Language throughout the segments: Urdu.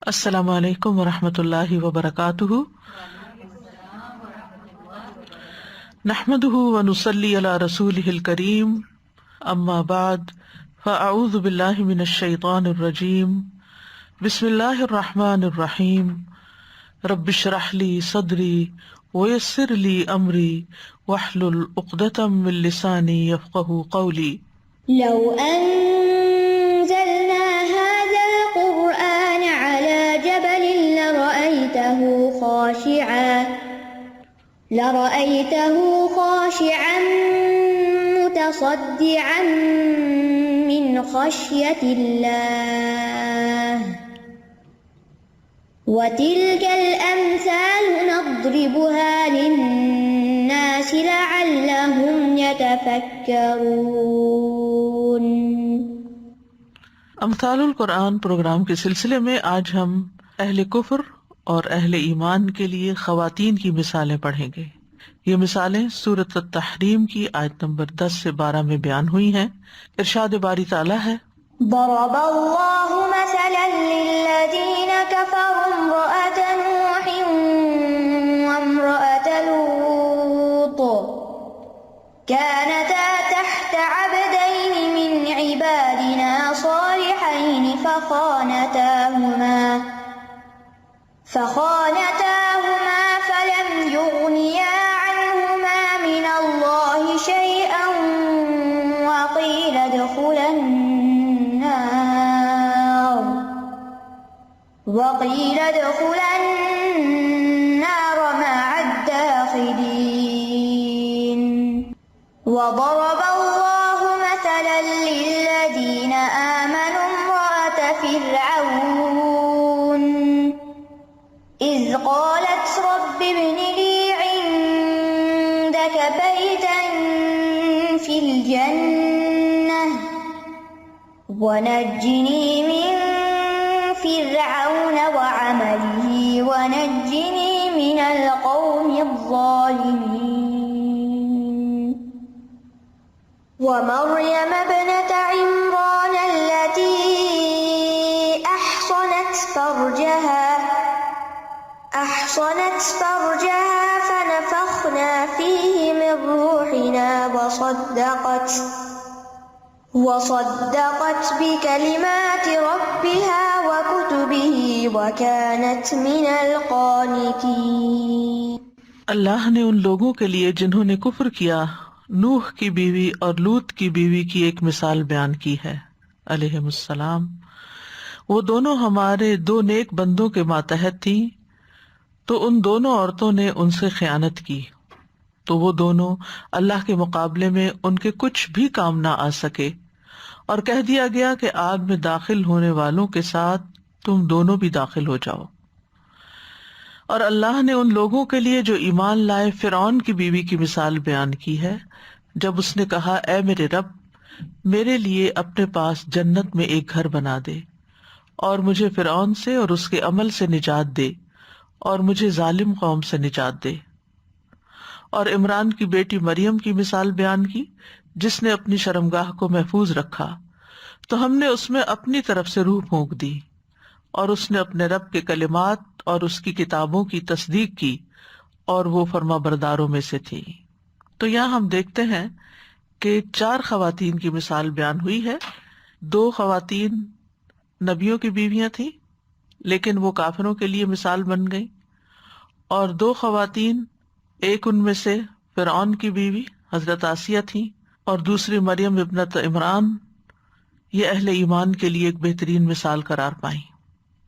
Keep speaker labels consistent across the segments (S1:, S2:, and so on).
S1: السلام علیکم ورحمۃ اللہ وبرکاتہ، نحمده ونصلی علی رسولہ الکریم، اما بعد فاعوذ باللہ من الشیطان الرجیم، بسم اللہ الرحمن الرحیم، رب اشرح لی صدری ویسر لی امری واحلل عقدۃ من لسانی یفقہوا قولی۔
S2: لو أنزلنا هذا القرآن على جبل لرأيته خاشعا متصدعا من خشية الله وتلك الأمثال نضربها للناس لعلهم يتفكرون۔
S1: امثال القرآن پروگرام کے سلسلے میں آج ہم اہل کفر اور اہل ایمان کے لیے خواتین کی مثالیں پڑھیں گے۔ یہ مثالیں سورۃ التحریم کی آیت نمبر 10 سے 12 میں بیان ہوئی ہیں۔ ارشاد باری تعالیٰ ہے،
S2: ضرب الله مثلا للذين كفروا امرأة نوح وامرأة لوط كانتا تحت عبدين من عبادنا صالحين فخانتاهما فلم يغنيا عنهما من الله شيئا وقيل ادخلا النار مع الداخلين۔ وضرب الله مثلا للذين آمنوا امرأة فرعون إذ قالت رب ابن لي عندك بيتا في الجنة ونجني من فرعون وعمله ونجني من القوم الظالمين۔ ومريم ابنة عمران التي أحصنت فرجها فنفخنا فيه من روحنا وصدقت بكلمات ربها وكتبه وكانت من القانتين۔
S1: اللہ نے ان لوگوں کے لیے جنہوں نے کفر کیا نوح کی بیوی اور لوط کی بیوی کی ایک مثال بیان کی ہے علیہم السلام۔ وہ دونوں ہمارے دو نیک بندوں کے ماتحت تھیں، تو ان دونوں عورتوں نے ان سے خیانت کی، تو وہ دونوں اللہ کے مقابلے میں ان کے کچھ بھی کام نہ آ سکے، اور کہہ دیا گیا کہ آگ میں داخل ہونے والوں کے ساتھ تم دونوں بھی داخل ہو جاؤ۔ اور اللہ نے ان لوگوں کے لیے جو ایمان لائے فرعون کی بیوی کی مثال بیان کی ہے، جب اس نے کہا اے میرے رب، میرے لیے اپنے پاس جنت میں ایک گھر بنا دے، اور مجھے فرعون سے اور اس کے عمل سے نجات دے، اور مجھے ظالم قوم سے نجات دے۔ اور عمران کی بیٹی مریم کی مثال بیان کی، جس نے اپنی شرمگاہ کو محفوظ رکھا، تو ہم نے اس میں اپنی طرف سے روح پھونک دی، اور اس نے اپنے رب کے کلمات اور اس کی کتابوں کی تصدیق کی، اور وہ فرما برداروں میں سے تھی۔ تو یہاں ہم دیکھتے ہیں کہ 4 خواتین کی مثال بیان ہوئی ہے۔ 2 خواتین نبیوں کی بیویاں تھیں، لیکن وہ کافروں کے لیے مثال بن گئی، اور 2 خواتین، ایک ان میں سے فرعون کی بیوی حضرت آسیہ تھیں، اور دوسری مریم ابنت عمران، یہ اہل ایمان کے لیے ایک بہترین مثال قرار پائیں۔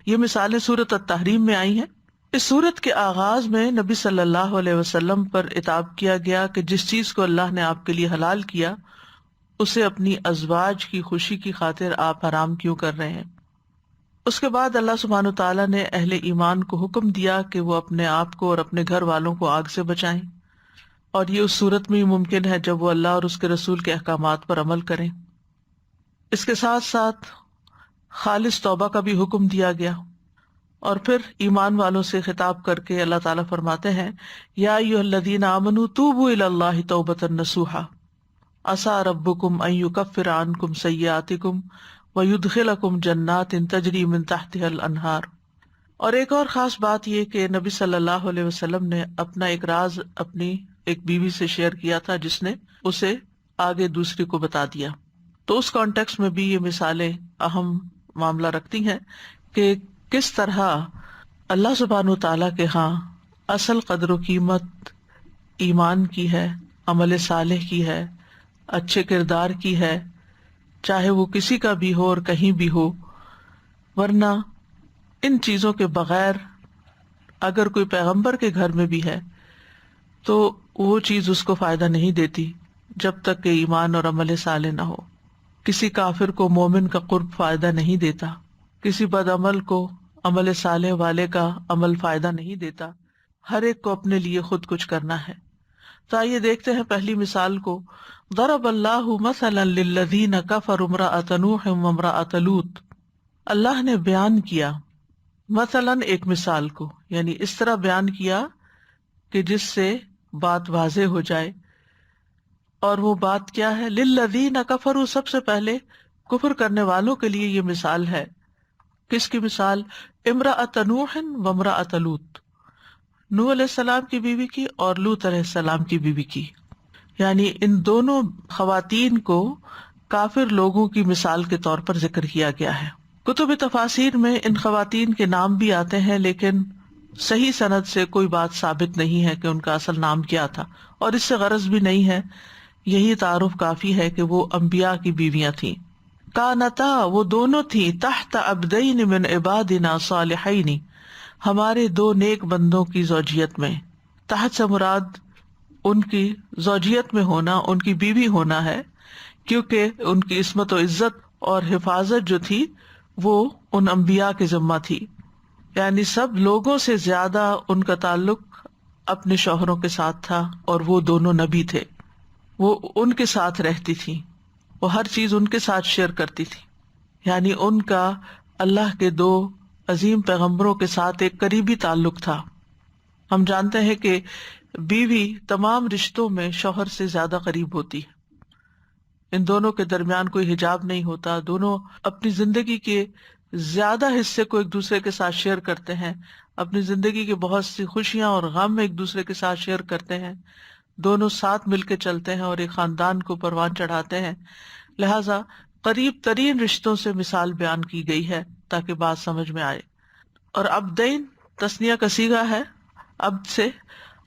S1: یہ مثالیں سورۃ التحریم میں آئی ہیں۔ اس سورت کے آغاز میں نبی صلی اللہ علیہ وسلم پر عتاب کیا گیا کہ جس چیز کو اللہ نے آپ کے لیے حلال کیا اسے اپنی ازواج کی خوشی کی خاطر آپ حرام کیوں کر رہے ہیں۔ اس کے بعد اللہ سبحانہ تعالیٰ نے اہل ایمان کو حکم دیا کہ وہ اپنے آپ کو اور اپنے گھر والوں کو آگ سے بچائیں، اور یہ اس صورت میں ہی ممکن ہے جب وہ اللہ اور اس کے رسول کے احکامات پر عمل کریں۔ اس کے ساتھ ساتھ خالص توبہ کا بھی حکم دیا گیا، اور پھر ایمان والوں سے خطاب کر کے اللہ تعالیٰ فرماتے ہیں یا ایھا الذین آمنوا توبوا الی اللہ توبۃ نصوحا عسیٰ ربکم ان یکفر عنکم سیئاتکم ویدخلکم جنات تجری من تحتها الانہار۔ اور ایک اور خاص بات یہ کہ نبی صلی اللہ علیہ وسلم نے اپنا ایک راز اپنی ایک بیوی سے شیئر کیا تھا جس نے اسے آگے دوسری کو بتا دیا. تو اس کانٹیکس میں بھی یہ مثالیں اہم معاملہ رکھتی ہیں کہ کس طرح اللہ سبحانہ تعالیٰ کے ہاں اصل قدر و قیمت ایمان کی ہے، عمل صالح کی ہے، اچھے کردار کی ہے، چاہے وہ کسی کا بھی ہو اور کہیں بھی ہو. ورنہ ان چیزوں کے بغیر اگر کوئی پیغمبر کے گھر میں بھی ہے تو وہ چیز اس کو فائدہ نہیں دیتی جب تک کہ ایمان اور عمل صالح نہ ہو. کسی کافر کو مومن کا قرب فائدہ نہیں دیتا، کسی بد عمل کو عمل صالح والے کا عمل فائدہ نہیں دیتا. ہر ایک کو اپنے لیے خود کچھ کرنا ہے. تو آئیے دیکھتے ہیں پہلی مثال کو. ضرب اللہ مثلا للذین کفروا امرأۃ نوح وامرأۃ لوط. اللہ نے بیان کیا مثلاً ایک مثال کو، یعنی اس طرح بیان کیا کہ جس سے بات واضح ہو جائے. اور وہ بات کیا ہے؟ للذین کفروا، سب سے پہلے کفر کرنے والوں کے لیے یہ مثال ہے. کس کی مثال؟ امرأۃ نوح وامرأۃ لوط، نوح علیہ السلام کی بیوی کی اور لوط علیہ السلام کی بیوی کی. یعنی ان دونوں خواتین کو کافر لوگوں کی مثال کے طور پر ذکر کیا گیا ہے. کتب تفاسیر میں ان خواتین کے نام بھی آتے ہیں، لیکن صحیح سند سے کوئی بات ثابت نہیں ہے کہ ان کا اصل نام کیا تھا، اور اس سے غرض بھی نہیں ہے. یہی تعارف کافی ہے کہ وہ انبیاء کی بیویاں تھیں. کانتا، وہ دونوں تھیں، تحت عبدین من عبادنا صالحین، ہمارے دو نیک بندوں کی زوجیت میں. تحت سے مراد ان کی زوجیت میں ہونا، ان کی بیوی ہونا ہے، کیونکہ ان کی عصمت و عزت اور حفاظت جو تھی وہ ان انبیاء کے ذمہ تھی. یعنی سب لوگوں سے زیادہ ان کا تعلق اپنے شوہروں کے ساتھ تھا، اور وہ دونوں نبی تھے. وہ ان کے ساتھ رہتی تھی، وہ ہر چیز ان کے ساتھ شیئر کرتی تھی. یعنی ان کا اللہ کے دو عظیم پیغمبروں کے ساتھ ایک قریبی تعلق تھا. ہم جانتے ہیں کہ بیوی تمام رشتوں میں شوہر سے زیادہ قریب ہوتی ہے. ان دونوں کے درمیان کوئی حجاب نہیں ہوتا، دونوں اپنی زندگی کے زیادہ حصے کو ایک دوسرے کے ساتھ شیئر کرتے ہیں، اپنی زندگی کے بہت سی خوشیاں اور غم ایک دوسرے کے ساتھ شیئر کرتے ہیں، دونوں ساتھ مل کے چلتے ہیں اور ایک خاندان کو پروان چڑھاتے ہیں. لہذا قریب ترین رشتوں سے مثال بیان کی گئی ہے تاکہ بات سمجھ میں آئے. اور عبدین تثنیہ کا صیغہ ہے عبد سے،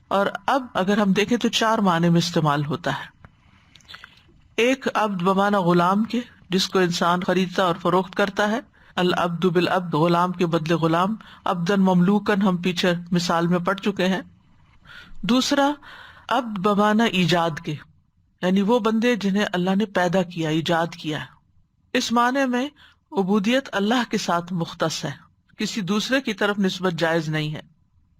S1: اور اب اگر ہم دیکھیں تو 4 معنی میں استعمال ہوتا ہے. ایک عبد بمعنی غلام کے، جس کو انسان خریدتا اور فروخت کرتا ہے. العبد بالعبد، غلام کے بدلے غلام. عبدن مملوکن ہم پیچھے مثال میں پڑھ چکے ہیں. دوسرا عبد بمعنی ایجاد کے، یعنی وہ بندے جنہیں اللہ نے پیدا کیا، ایجاد کیا. اس معنی میں عبودیت اللہ کے ساتھ مختص ہے، کسی دوسرے کی طرف نسبت جائز نہیں ہے.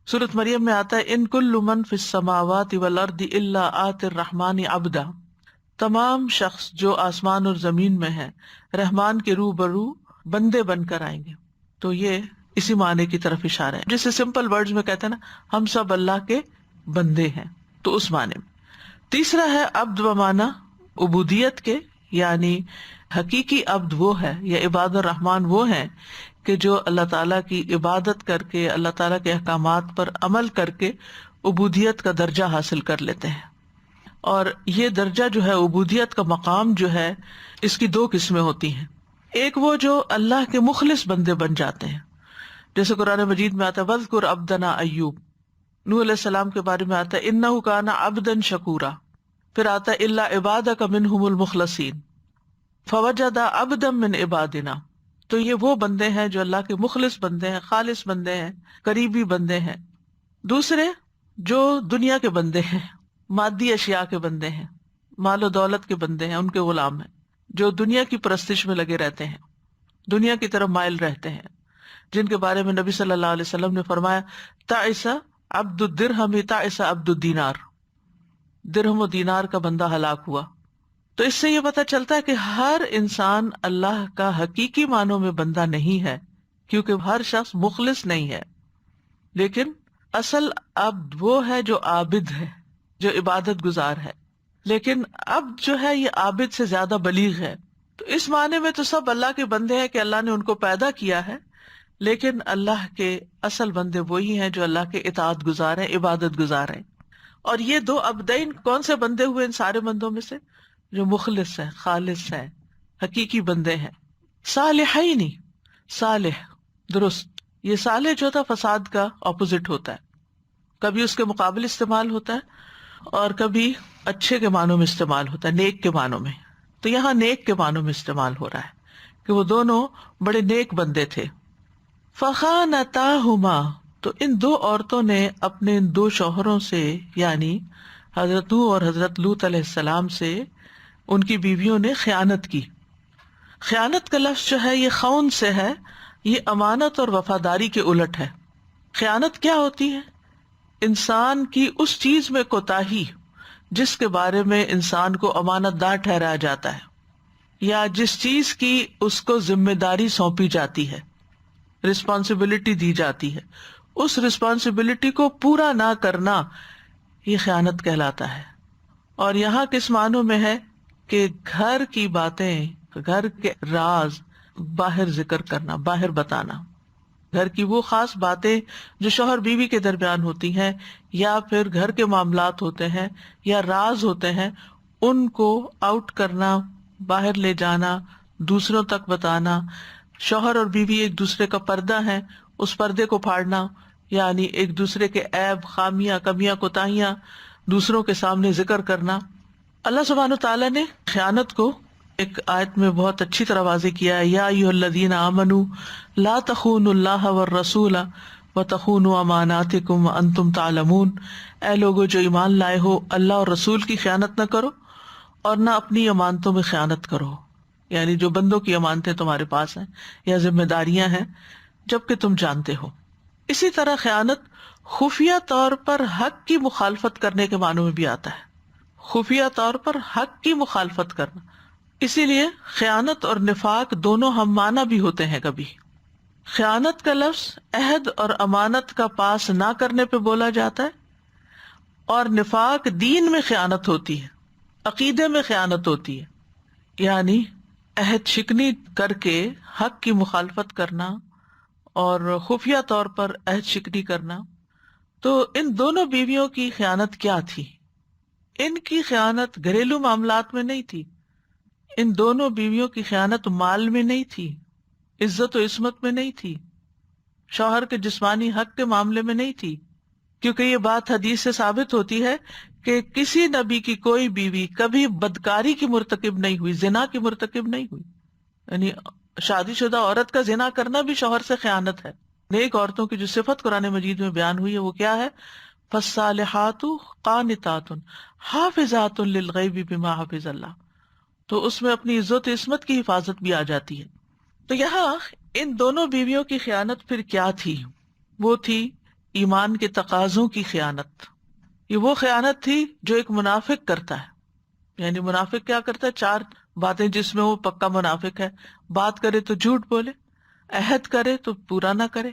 S1: سورۃ مریم میں آتا ہے ان کل من فی السماوات والارض الا آتی الرحمن عبدا. تمام شخص جو آسمان اور زمین میں ہیں رحمان کے روبرو بندے بن کر آئیں گے. تو یہ اسی معنی کی طرف اشارہ ہے، جسے سمپل ورڈز میں کہتے ہیں نا ہم سب اللہ کے بندے ہیں، تو اس معنی میں. تیسرا ہے عبد بمعنی عبودیت کے، یعنی حقیقی عبد وہ ہے یا عباد الرحمان وہ ہیں کہ جو اللہ تعالیٰ کی عبادت کر کے، اللہ تعالیٰ کے احکامات پر عمل کر کے عبودیت کا درجہ حاصل کر لیتے ہیں. اور یہ درجہ جو ہے، عبودیت کا مقام جو ہے، اس کی 2 قسمیں ہوتی ہیں. ایک وہ جو اللہ کے مخلص بندے بن جاتے ہیں، جیسے قرآن مجید میں آتا ہے وَاذْكُرْ عَبْدَنَا ایوب. نوح علیہ السلام کے بارے میں آتا ہے اِنَّهُ كَانَ عَبْدًا شَكُورًا. پھر آتا ہے إِلَّا عِبَادَكَ مِنْهُمُ الْمُخْلَصِينَ فَوَجَدَ عَبْدًا مِنْ عِبَادِنَا. تو یہ وہ بندے ہیں جو اللہ کے مخلص بندے ہیں، خالص بندے ہیں، قریبی بندے ہیں. دوسرے جو دنیا کے بندے ہیں، مادی اشیاء کے بندے ہیں، مال و دولت کے بندے ہیں، ان کے غلام ہیں، جو دنیا کی پرستش میں لگے رہتے ہیں، دنیا کی طرف مائل رہتے ہیں، جن کے بارے میں نبی صلی اللہ علیہ وسلم نے فرمایا تعس عبد الدرہم تعس عبد الدینار. درہم و دینار کا بندہ ہلاک ہوا. تو اس سے یہ پتہ چلتا ہے کہ ہر انسان اللہ کا حقیقی معنوں میں بندہ نہیں ہے، کیونکہ ہر شخص مخلص نہیں ہے. لیکن اصل عبد وہ ہے جو عابد ہے، جو عبادت گزار ہے. لیکن عبد جو ہے یہ عابد سے زیادہ بلیغ ہے. تو اس معنی میں تو سب اللہ کے بندے ہیں کہ اللہ نے ان کو پیدا کیا ہے، لیکن اللہ کے اصل بندے وہی ہیں جو اللہ کے اطاعت گزار ہیں، عبادت گزار ہیں. اور یہ دو عبدین کون سے بندے ہوئے ان سارے بندوں میں سے؟ جو مخلص ہیں، خالص ہیں، حقیقی بندے ہیں. صالحین، صالح، درست. یہ صالح جو تھا فساد کا اپوزٹ ہوتا ہے، کبھی اس کے مقابل استعمال ہوتا ہے اور کبھی اچھے کے معنوں میں استعمال ہوتا ہے، نیک کے معنوں میں. تو یہاں نیک کے معنوں میں استعمال ہو رہا ہے کہ وہ دونوں بڑے نیک بندے تھے. فخانتاہما، تو ان دو عورتوں نے اپنے ان دو شوہروں سے، یعنی حضرت نوح اور حضرت لوط علیہ السلام سے، ان کی بیویوں نے خیانت کی. خیانت کا لفظ جو ہے یہ خون سے ہے، یہ امانت اور وفاداری کے الٹ ہے. خیانت کیا ہوتی ہے؟ انسان کی اس چیز میں کوتاہی جس کے بارے میں انسان کو امانت دار ٹھہرایا جاتا ہے، یا جس چیز کی اس کو ذمہ داری سونپی جاتی ہے، رسپانسبلٹی دی جاتی ہے، اس رسپانسبلٹی کو پورا نہ کرنا، یہ خیانت کہلاتا ہے. اور یہاں کس معنوں میں ہے کہ گھر کی باتیں، گھر کے راز باہر ذکر کرنا، باہر بتانا. گھر کی وہ خاص باتیں جو شوہر بیوی کے درمیان ہوتی ہیں، یا پھر گھر کے معاملات ہوتے ہیں، یا راز ہوتے ہیں، ان کو آؤٹ کرنا، باہر لے جانا، دوسروں تک بتانا. شوہر اور بیوی ایک دوسرے کا پردہ ہے، اس پردے کو پھاڑنا، یعنی ایک دوسرے کے عیب، خامیاں، کمیاں، کوتاہیاں دوسروں کے سامنے ذکر کرنا. اللہ سبحانہ تعالیٰ نے خیانت کو ایک آیت میں بہت اچھی طرح واضح کیا ہے. یا ایھا الذین آمنوا لا تخونوا اللہ والرسول وتخونوا اماناتکم وانتم تعلمون. اے لوگو جو ایمان لائے ہو، اللہ اور رسول کی خیانت نہ کرو اور نہ اپنی امانتوں میں خیانت کرو، یعنی جو بندوں کی امانتیں تمہارے پاس ہیں یا ذمہ داریاں ہیں، جبکہ تم جانتے ہو. اسی طرح خیانت خفیہ طور پر حق کی مخالفت کرنے کے معنوں میں بھی آتا ہے. خفیہ طور پر حق کی مخالفت کرنا. اسی لیے خیانت اور نفاق دونوں ہم معنی بھی ہوتے ہیں. کبھی خیانت کا لفظ عہد اور امانت کا پاس نہ کرنے پہ بولا جاتا ہے، اور نفاق دین میں خیانت ہوتی ہے، عقیدے میں خیانت ہوتی ہے، یعنی عہد شکنی کر کے حق کی مخالفت کرنا اور خفیہ طور پر عہد شکنی کرنا. تو ان دونوں بیویوں کی خیانت کیا تھی؟ ان کی خیانت گھریلو معاملات میں نہیں تھی، ان دونوں بیویوں کی خیانت مال میں نہیں تھی، عزت و عصمت میں نہیں تھی، شوہر کے جسمانی حق کے معاملے میں نہیں تھی. کیونکہ یہ بات حدیث سے ثابت ہوتی ہے کہ کسی نبی کی کوئی بیوی کبھی بدکاری کی مرتکب نہیں ہوئی، زنا کی مرتکب نہیں ہوئی. یعنی شادی شدہ عورت کا زنا کرنا بھی شوہر سے خیانت ہے. نیک عورتوں کی جو صفت قرآن مجید میں بیان ہوئی ہے وہ کیا ہے؟ فالصالحات قانتات حافظات للغیب بما حفظ اللہ. تو اس میں اپنی عزت و عصمت کی حفاظت بھی آ جاتی ہے. تو یہاں ان دونوں بیویوں کی خیانت پھر کیا تھی؟ وہ تھی ایمان کے تقاضوں کی خیانت. یہ وہ خیانت تھی جو ایک منافق کرتا ہے. یعنی منافق کیا کرتا ہے؟ 4 باتیں جس میں وہ پکا منافق ہے. بات کرے تو جھوٹ بولے، عہد کرے تو پورا نہ کرے،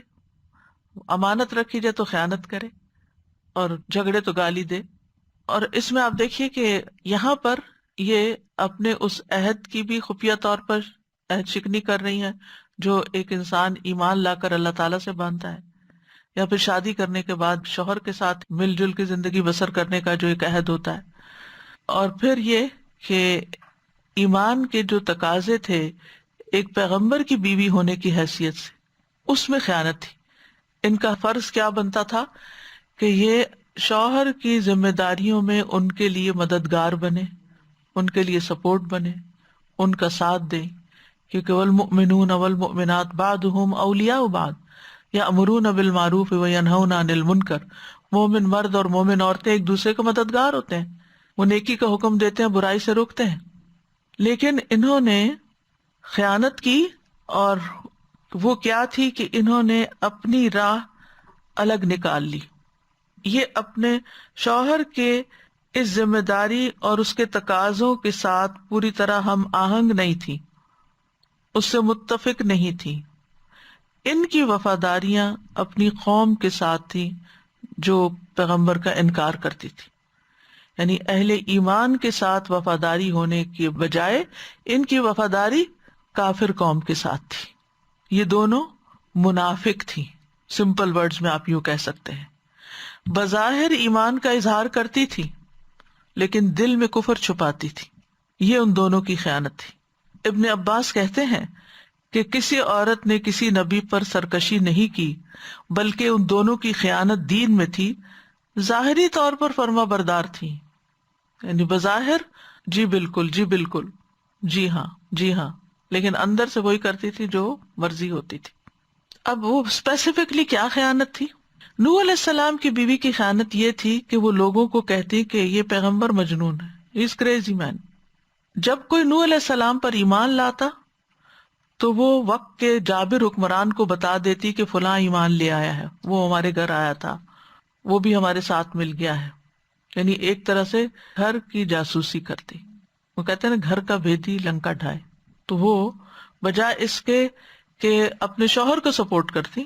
S1: امانت رکھی جائے تو خیانت کرے، اور جھگڑے تو گالی دے. اور اس میں آپ دیکھیے کہ یہاں پر یہ اپنے اس عہد کی بھی خفیہ طور پر عہد شکنی کر رہی ہیں جو ایک انسان ایمان لا کر اللہ تعالیٰ سے باندھتا ہے، یا پھر شادی کرنے کے بعد شوہر کے ساتھ مل جل کے زندگی بسر کرنے کا جو ایک عہد ہوتا ہے. اور پھر یہ کہ ایمان کے جو تقاضے تھے ایک پیغمبر کی بیوی ہونے کی حیثیت سے، اس میں خیانت تھی. ان کا فرض کیا بنتا تھا کہ یہ شوہر کی ذمہ داریوں میں ان کے لیے مددگار بنے، ان کے لیے سپورٹ بنے، ان کا ساتھ دیں. کیونکہ والمؤمنون والمؤمنات بعضهم اولیاء بعض یأمرون بالمعروف وینہون عن المنکر. مومن مرد اور مومن عورتیں ایک دوسرے کے مددگار ہوتے ہیں، وہ نیکی کا حکم دیتے ہیں، برائی سے روکتے ہیں. لیکن انہوں نے خیانت کی، اور وہ کیا تھی کہ انہوں نے اپنی راہ الگ نکال لی. یہ اپنے شوہر کے اس ذمہ داری اور اس کے تقاضوں کے ساتھ پوری طرح ہم آہنگ نہیں تھی، اس سے متفق نہیں تھی. ان کی وفاداریاں اپنی قوم کے ساتھ تھی جو پیغمبر کا انکار کرتی تھی. یعنی اہل ایمان کے ساتھ وفاداری ہونے کے بجائے ان کی وفاداری کافر قوم کے ساتھ تھی. یہ دونوں منافق تھی، سمپل ورڈز میں آپ یوں کہہ سکتے ہیں. بظاہر ایمان کا اظہار کرتی تھی لیکن دل میں کفر چھپاتی تھی. یہ ان دونوں کی خیانت تھی. ابن عباس کہتے ہیں کہ کسی عورت نے کسی نبی پر سرکشی نہیں کی بلکہ ان دونوں کی خیانت دین میں تھی. ظاہری طور پر فرما بردار تھی، یعنی بظاہر جی بالکل جی بالکل جی ہاں جی ہاں، لیکن اندر سے وہی کرتی تھی جو مرضی ہوتی تھی. اب وہ اسپیسیفکلی کیا خیانت تھی؟ نوح علیہ السلام کی بیوی کی خیانت یہ تھی کہ وہ لوگوں کو کہتی کہ یہ پیغمبر مجنون ہے، از کریزی مین. جب کوئی نوح علیہ السلام پر ایمان لاتا تو وہ وقت کے جابر حکمران کو بتا دیتی کہ فلاں ایمان لے آیا ہے، وہ ہمارے گھر آیا تھا، وہ بھی ہمارے ساتھ مل گیا ہے. یعنی ایک طرح سے گھر کی جاسوسی کرتی. وہ کہتے ہیں نا گھر کا بھیدی لنکا ڈھائے. تو وہ بجائے اس کے کہ اپنے شوہر کو سپورٹ کرتی،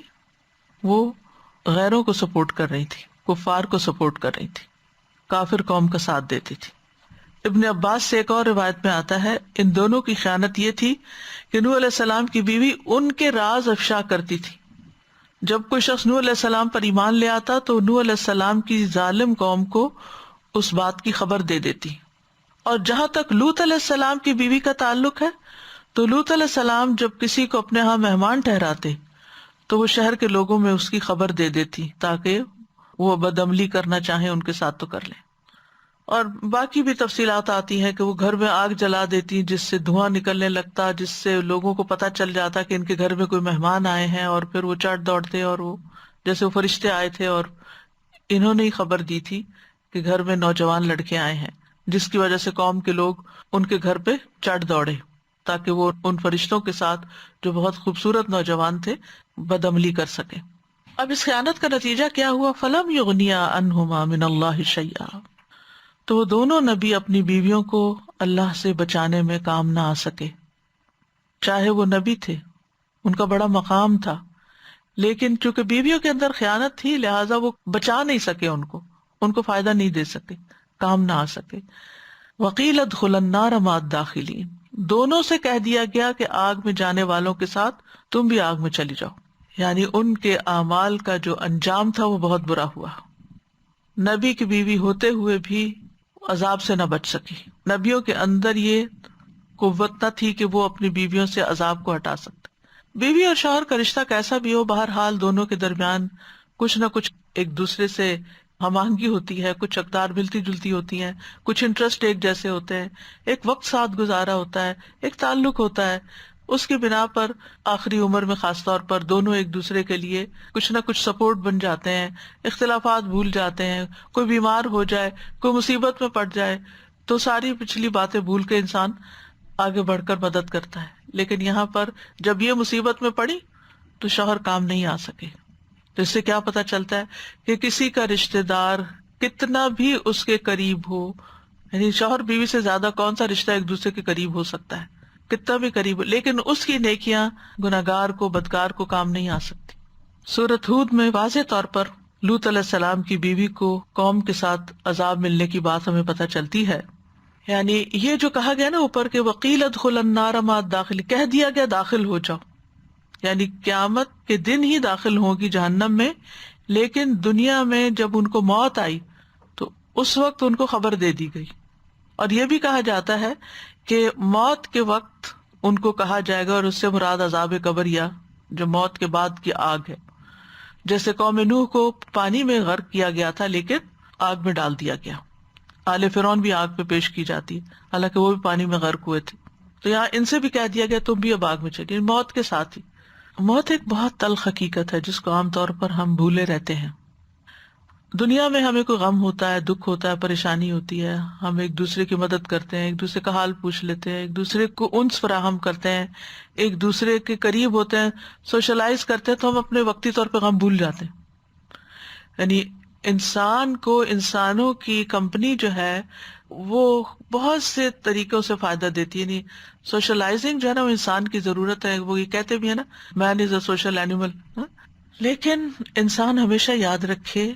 S1: وہ غیروں کو سپورٹ کر رہی تھی، کفار کو سپورٹ کر رہی تھی، کافر قوم کا ساتھ دیتی تھی. ابن عباس سے ایک اور روایت میں آتا ہے ان دونوں کی خیانت یہ تھی کہ نوح علیہ السلام کی بیوی ان کے راز افشا کرتی تھی. جب کوئی شخص نوح علیہ السلام پر ایمان لے آتا تو نوح علیہ السلام کی ظالم قوم کو اس بات کی خبر دے دیتی. اور جہاں تک لوط علیہ السلام کی بیوی کا تعلق ہے تو لوط علیہ السلام جب کسی کو اپنے ہاں مہمان ٹھہراتے تو وہ شہر کے لوگوں میں اس کی خبر دے دیتی تاکہ وہ بدعملی کرنا چاہیں ان کے ساتھ تو کر لیں. اور باقی بھی تفصیلات آتی ہیں کہ وہ گھر میں آگ جلا دیتی جس سے دھواں نکلنے لگتا، جس سے لوگوں کو پتہ چل جاتا کہ ان کے گھر میں کوئی مہمان آئے ہیں، اور پھر وہ چڑھ دوڑتے اور وہ جیسے وہ فرشتے آئے تھے اور انہوں نے ہی خبر دی تھی کہ گھر میں نوجوان لڑکے آئے ہیں، جس کی وجہ سے قوم کے لوگ ان کے گھر پہ چڑھ دوڑے تاکہ وہ ان فرشتوں کے ساتھ جو بہت خوبصورت نوجوان تھے بدعملی کر سکے. اب اس خیانت کا نتیجہ کیا ہوا؟ فلم یغنیا عنہما من اللہ شیئا، تو وہ دونوں نبی اپنی بیویوں کو اللہ سے بچانے میں کام نہ آ سکے. چاہے وہ نبی تھے، ان کا بڑا مقام تھا، لیکن چونکہ بیویوں کے اندر خیانت تھی لہٰذا وہ بچا نہیں سکے، ان کو فائدہ نہیں دے سکے، کام نہ آ سکے. وقیل ادخلا النار مع الداخلین، دونوں سے کہہ دیا گیا کہ آگ میں جانے والوں کے ساتھ تم بھی آگ میں چلی جاؤ. یعنی ان کے اعمال کا جو انجام تھا وہ بہت برا ہوا. نبی کی بیوی ہوتے ہوئے بھی عذاب سے نہ بچ سکی. نبیوں کے اندر یہ قوت نہ تھی کہ وہ اپنی بیویوں سے عذاب کو ہٹا سکتے. بیوی اور شوہر کا رشتہ کیسا بھی ہو، بہرحال دونوں کے درمیان کچھ نہ کچھ ایک دوسرے سے ہم آہنگی ہوتی ہے، کچھ اقدار ملتی جلتی ہوتی ہیں، کچھ انٹرسٹ ایک جیسے ہوتے ہیں، ایک وقت ساتھ گزارا ہوتا ہے، ایک تعلق ہوتا ہے. اس کی بنا پر آخری عمر میں خاص طور پر دونوں ایک دوسرے کے لیے کچھ نہ کچھ سپورٹ بن جاتے ہیں، اختلافات بھول جاتے ہیں. کوئی بیمار ہو جائے، کوئی مصیبت میں پڑ جائے تو ساری پچھلی باتیں بھول کے انسان آگے بڑھ کر مدد کرتا ہے. لیکن یہاں پر جب یہ مصیبت میں پڑی تو شوہر کام نہیں آ سکے. تو اس سے کیا پتہ چلتا ہے کہ کسی کا رشتہ دار کتنا بھی اس کے قریب ہو، یعنی شوہر بیوی سے زیادہ کون سا رشتہ ایک دوسرے کے قریب ہو سکتا ہے، کتنا بھی قریب ہو، لیکن اس کی نیکیاں گناہگار کو، بدکار کو کام نہیں آ سکتی. سورۃ ہود میں واضح طور پر لوط علیہ السلام کی بیوی کو قوم کے ساتھ عذاب ملنے کی بات ہمیں پتہ چلتی ہے. یعنی یہ جو کہا گیا نا اوپر کے وقیل ادخل النار مع الداخلین، کہہ دیا گیا داخل ہو جاؤ، یعنی قیامت کے دن ہی داخل ہوگی جہنم میں. لیکن دنیا میں جب ان کو موت آئی تو اس وقت ان کو خبر دے دی گئی. اور یہ بھی کہا جاتا ہے کہ موت کے وقت ان کو کہا جائے گا، اور اس سے مراد عذاب قبر یا جو موت کے بعد کی آگ ہے. جیسے قوم نوح کو پانی میں غرق کیا گیا تھا لیکن آگ میں ڈال دیا گیا. آل فرعون بھی آگ پہ پیش کی جاتی ہے، حالانکہ وہ بھی پانی میں غرق ہوئے تھے. تو یہاں ان سے بھی کہہ دیا گیا تم بھی اب آگ میں چلیے، موت کے ساتھ ہی. موت ایک بہت تلخ حقیقت ہے جس کو عام طور پر ہم بھولے رہتے ہیں. دنیا میں ہمیں کوئی غم ہوتا ہے، دکھ ہوتا ہے، پریشانی ہوتی ہے، ہم ایک دوسرے کی مدد کرتے ہیں، ایک دوسرے کا حال پوچھ لیتے ہیں، ایک دوسرے کو انس فراہم کرتے ہیں، ایک دوسرے کے قریب ہوتے ہیں، سوشلائز کرتے ہیں، تو ہم اپنے وقتی طور پہ غم بھول جاتے ہیں. یعنی انسان کو انسانوں کی کمپنی جو ہے وہ بہت سے طریقوں سے فائدہ دیتی ہے. یعنی سوشلائزنگ جو ہے نا وہ انسان کی ضرورت ہے. وہ یہ کہتے بھی ہے نا مین از اے سوشل اینیمل. لیکن انسان ہمیشہ یاد رکھے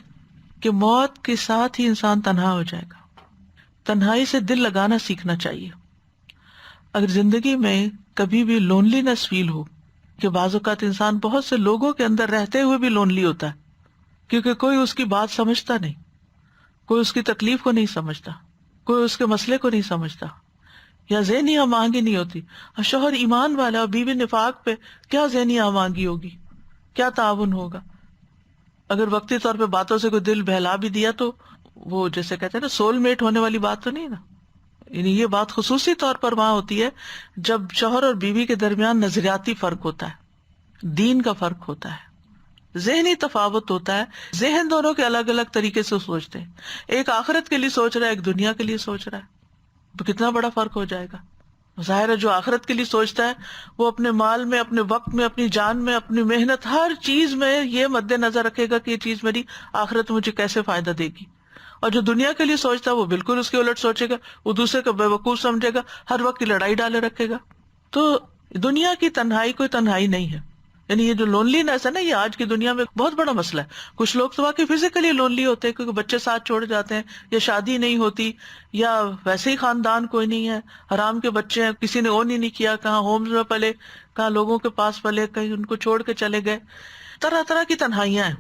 S1: کہ موت کے ساتھ ہی انسان تنہا ہو جائے گا. تنہائی سے دل لگانا سیکھنا چاہیے. اگر زندگی میں کبھی بھی لونلینس فیل ہو کہ بعض اوقات انسان بہت سے لوگوں کے اندر رہتے ہوئے بھی لونلی ہوتا ہے، کیونکہ کوئی اس کی بات سمجھتا نہیں، کوئی اس کی تکلیف کو نہیں سمجھتا، کوئی اس کے مسئلے کو نہیں سمجھتا، یا ذہنی ہم آہنگی نہیں ہوتی. اور شوہر ایمان والا اور بیوی نفاق پہ کیا ذہنی ہم آہنگی ہوگی، کیا تعاون ہوگا؟ اگر وقتی طور پہ باتوں سے کوئی دل بہلا بھی دیا تو وہ جیسے کہتے ہیں نا سول میٹ ہونے والی بات تو نہیں نا. یعنی یہ بات خصوصی طور پر وہاں ہوتی ہے جب شوہر اور بیوی کے درمیان نظریاتی فرق ہوتا ہے، دین کا فرق ہوتا ہے، ذہنی تفاوت ہوتا ہے، ذہن دونوں کے الگ الگ طریقے سے سوچتے ہیں، ایک آخرت کے لیے سوچ رہا ہے، ایک دنیا کے لیے سوچ رہا ہے، تو کتنا بڑا فرق ہو جائے گا. ظاہر ہے جو آخرت کے لیے سوچتا ہے وہ اپنے مال میں، اپنے وقت میں، اپنی جان میں، اپنی محنت، ہر چیز میں یہ مد نظر رکھے گا کہ یہ چیز میری آخرت مجھے کیسے فائدہ دے گی. اور جو دنیا کے لیے سوچتا ہے وہ بالکل اس کے الٹ سوچے گا، وہ دوسرے کو بیوقوف سمجھے گا، ہر وقت کی لڑائی ڈالے رکھے گا. تو دنیا کی تنہائی کوئی تنہائی نہیں ہے. یعنی یہ جو لونلی نیس ہے نا، یہ آج کی دنیا میں بہت بڑا مسئلہ ہے. کچھ لوگ تو واقعی فزیکلی لونلی ہوتے ہیں کیونکہ بچے ساتھ چھوڑ جاتے ہیں، یا شادی نہیں ہوتی، یا ویسے ہی خاندان کوئی نہیں ہے، حرام کے بچے ہیں، کسی نے اون ہی نہیں کیا، کہاں ہومز میں پلے، کہاں لوگوں کے پاس پلے، کہیں ان کو چھوڑ کے چلے گئے. طرح طرح کی تنہائیاں ہیں.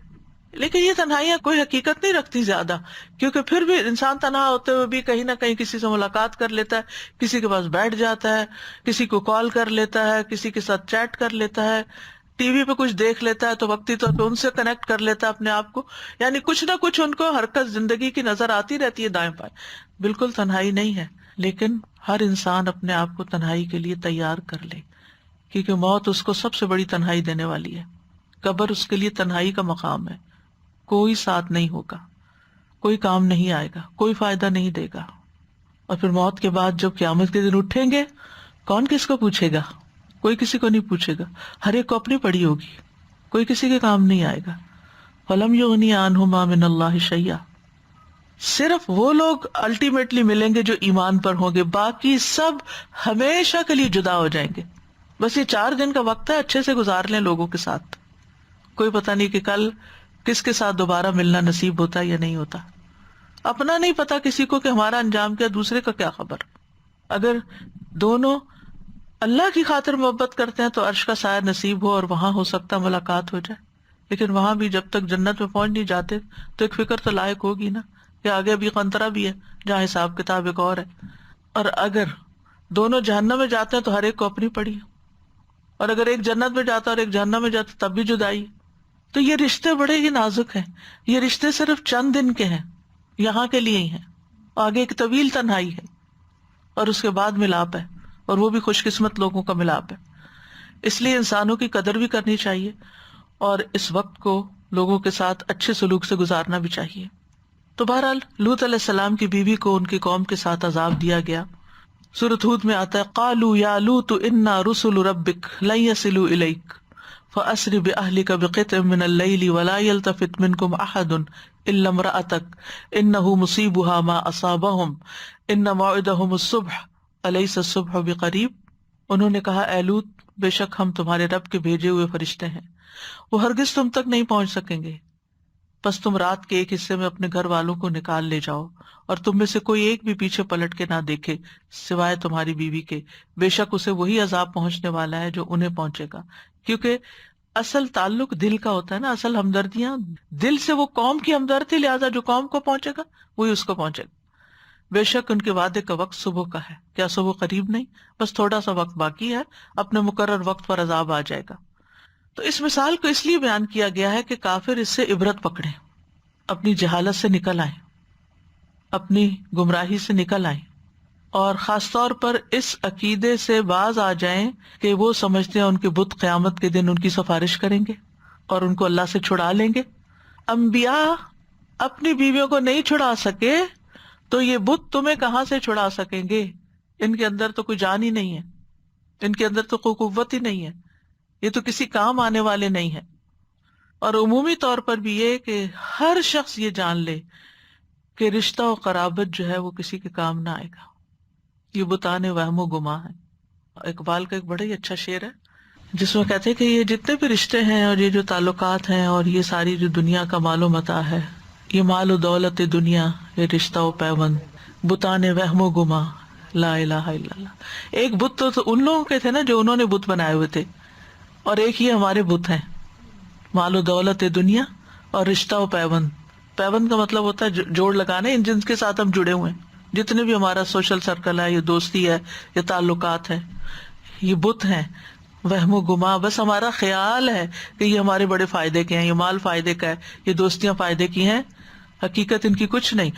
S1: لیکن یہ تنہائیاں کوئی حقیقت نہیں رکھتی زیادہ، کیونکہ پھر بھی انسان تنہا ہوتے ہوئے بھی کہیں نہ کہیں کسی سے ملاقات کر لیتا ہے، کسی کے پاس بیٹھ جاتا ہے، کسی کو کال کر لیتا ہے، کسی کے ساتھ چیٹ کر لیتا ہے، ٹی وی پہ کچھ دیکھ لیتا ہے تو وقتی طور پہ ان سے کنیکٹ کر لیتا ہے اپنے آپ کو. یعنی کچھ نہ کچھ ان کو حرکت زندگی کی نظر آتی رہتی ہے دائیں بائیں. بالکل تنہائی نہیں ہے، لیکن ہر انسان اپنے آپ کو تنہائی کے لیے تیار کر لے، کیونکہ موت اس کو سب سے بڑی تنہائی دینے والی ہے. قبر اس کے لیے تنہائی کا مقام ہے. کوئی ساتھ نہیں ہوگا، کوئی کام نہیں آئے گا، کوئی فائدہ نہیں دے گا. اور پھر موت کے بعد جب قیامت کے دن اٹھیں گے، کون کس کو پوچھے گا؟ کوئی کسی کو نہیں پوچھے گا، ہر ایک کو اپنی پڑی ہوگی، کوئی کسی کے کام نہیں آئے گا. فَلَمْ يُغْنِ عَنْهُمَا مِنَ اللَّهِ شَيْئًا. صرف وہ لوگ الٹیمیٹلی ملیں گے جو ایمان پر ہوں گے، باقی سب ہمیشہ کے لیے جدا ہو جائیں گے. بس یہ 4 دن کا وقت ہے، اچھے سے گزار لیں لوگوں کے ساتھ. کوئی پتہ نہیں کہ کل کس کے ساتھ دوبارہ ملنا نصیب ہوتا ہے یا نہیں ہوتا. اپنا نہیں پتا کسی کو کہ ہمارا انجام کیا، دوسرے کا کیا خبر. اگر دونوں اللہ کی خاطر محبت کرتے ہیں تو عرش کا سایہ نصیب ہو اور وہاں ہو سکتا ملاقات ہو جائے. لیکن وہاں بھی جب تک جنت میں پہنچ نہیں جاتے تو ایک فکر تو لائق ہوگی نا کہ آگے بھی قنطرہ بھی ہے جہاں حساب کتاب ایک اور ہے. اور اگر دونوں جہنم میں جاتے ہیں تو ہر ایک کو اپنی پڑی، اور اگر ایک جنت میں جاتا اور ایک جہنم میں جاتا تب بھی جدائی. تو یہ رشتے بڑے ہی نازک ہیں. یہ رشتے صرف چند دن کے ہیں، یہاں کے لیے ہی ہیں. آگے ایک طویل تنہائی ہے اور اس کے بعد ملاپ ہے، اور وہ بھی خوش قسمت لوگوں کا ملاپ ہے. اس لیے انسانوں کی قدر بھی کرنی چاہیے اور اس وقت کو لوگوں کے ساتھ اچھے سلوک سے گزارنا بھی چاہیے. تو بہرحال لوط علیہ السلام کی بیوی کو ان کی قوم کے ساتھ عذاب دیا گیا. سورۃ ہود میں آتا ہے قالوا یا لوط انا رسل ربک لن يصلوا الیک فاسر باہلک بقطع من اللیل ولا یلتفت منکم احد الا امرأتک انہ مصیبها ما اصابہم ان موعدہم الصبح الیس الصبح بقریب. انہوں نے کہا اے لوط، بے شک ہم تمہارے رب کے بھیجے ہوئے فرشتے ہیں، وہ ہرگز تم تک نہیں پہنچ سکیں گے. پس تم رات کے ایک حصے میں اپنے گھر والوں کو نکال لے جاؤ اور تم میں سے کوئی ایک بھی پیچھے پلٹ کے نہ دیکھے سوائے تمہاری بیوی کے، بے شک اسے وہی عذاب پہنچنے والا ہے جو انہیں پہنچے گا. کیونکہ اصل تعلق دل کا ہوتا ہے نا، اصل ہمدردیاں دل سے، وہ قوم کی ہمدردی، لہٰذا جو قوم کو پہنچے گا وہی اس کو پہنچے گا. بے شک ان کے وعدے کا وقت صبح کا ہے، کیا صبح قریب نہیں، بس تھوڑا سا وقت باقی ہے، اپنے مقرر وقت پر عذاب آ جائے گا. تو اس مثال کو اس لیے بیان کیا گیا ہے کہ کافر اس سے عبرت پکڑیں، اپنی جہالت سے نکل آئیں، اپنی گمراہی سے نکل آئیں، اور خاص طور پر اس عقیدے سے باز آ جائیں کہ وہ سمجھتے ہیں ان کے بت قیامت کے دن ان کی سفارش کریں گے اور ان کو اللہ سے چھڑا لیں گے. انبیاء اپنی بیویوں کو نہیں چھڑا سکے تو یہ بت تمہیں کہاں سے چھڑا سکیں گے؟ ان کے اندر تو کوئی جان ہی نہیں ہے، ان کے اندر تو کوئی قوت ہی نہیں ہے، یہ تو کسی کام آنے والے نہیں ہیں. اور عمومی طور پر بھی یہ کہ ہر شخص یہ جان لے کہ رشتہ و قرابت جو ہے وہ کسی کے کام نہ آئے گا. یہ بتانے وہم و گماں ہے. اقبال کا ایک بڑا ہی اچھا شعر ہے جس میں کہتے ہیں کہ یہ جتنے بھی رشتے ہیں اور یہ جو تعلقات ہیں اور یہ ساری جو دنیا کا مال و متاع ہے، یہ مال و دولت دنیا، یہ رشتہ و پیوند، بتانے وہم و گماں، لا الہ الا اللہ. ایک بت تو ان لوگوں کے تھے نا جو انہوں نے بت بنائے ہوئے تھے، اور ایک یہ ہمارے بت ہیں، مال و دولت دنیا اور رشتہ و پیوند. پیوند کا مطلب ہوتا ہے جوڑ لگانا، ان جن کے ساتھ ہم جڑے ہوئے ہیں، جتنے بھی ہمارا سوشل سرکل ہے، یہ دوستی ہے، یہ تعلقات ہیں، یہ بت ہیں. وہم و گما، بس ہمارا خیال ہے کہ یہ ہمارے بڑے فائدے کے ہیں، یہ مال فائدے کا ہے، یہ دوستیاں فائدے کی ہیں، حقیقت ان کی کچھ نہیں.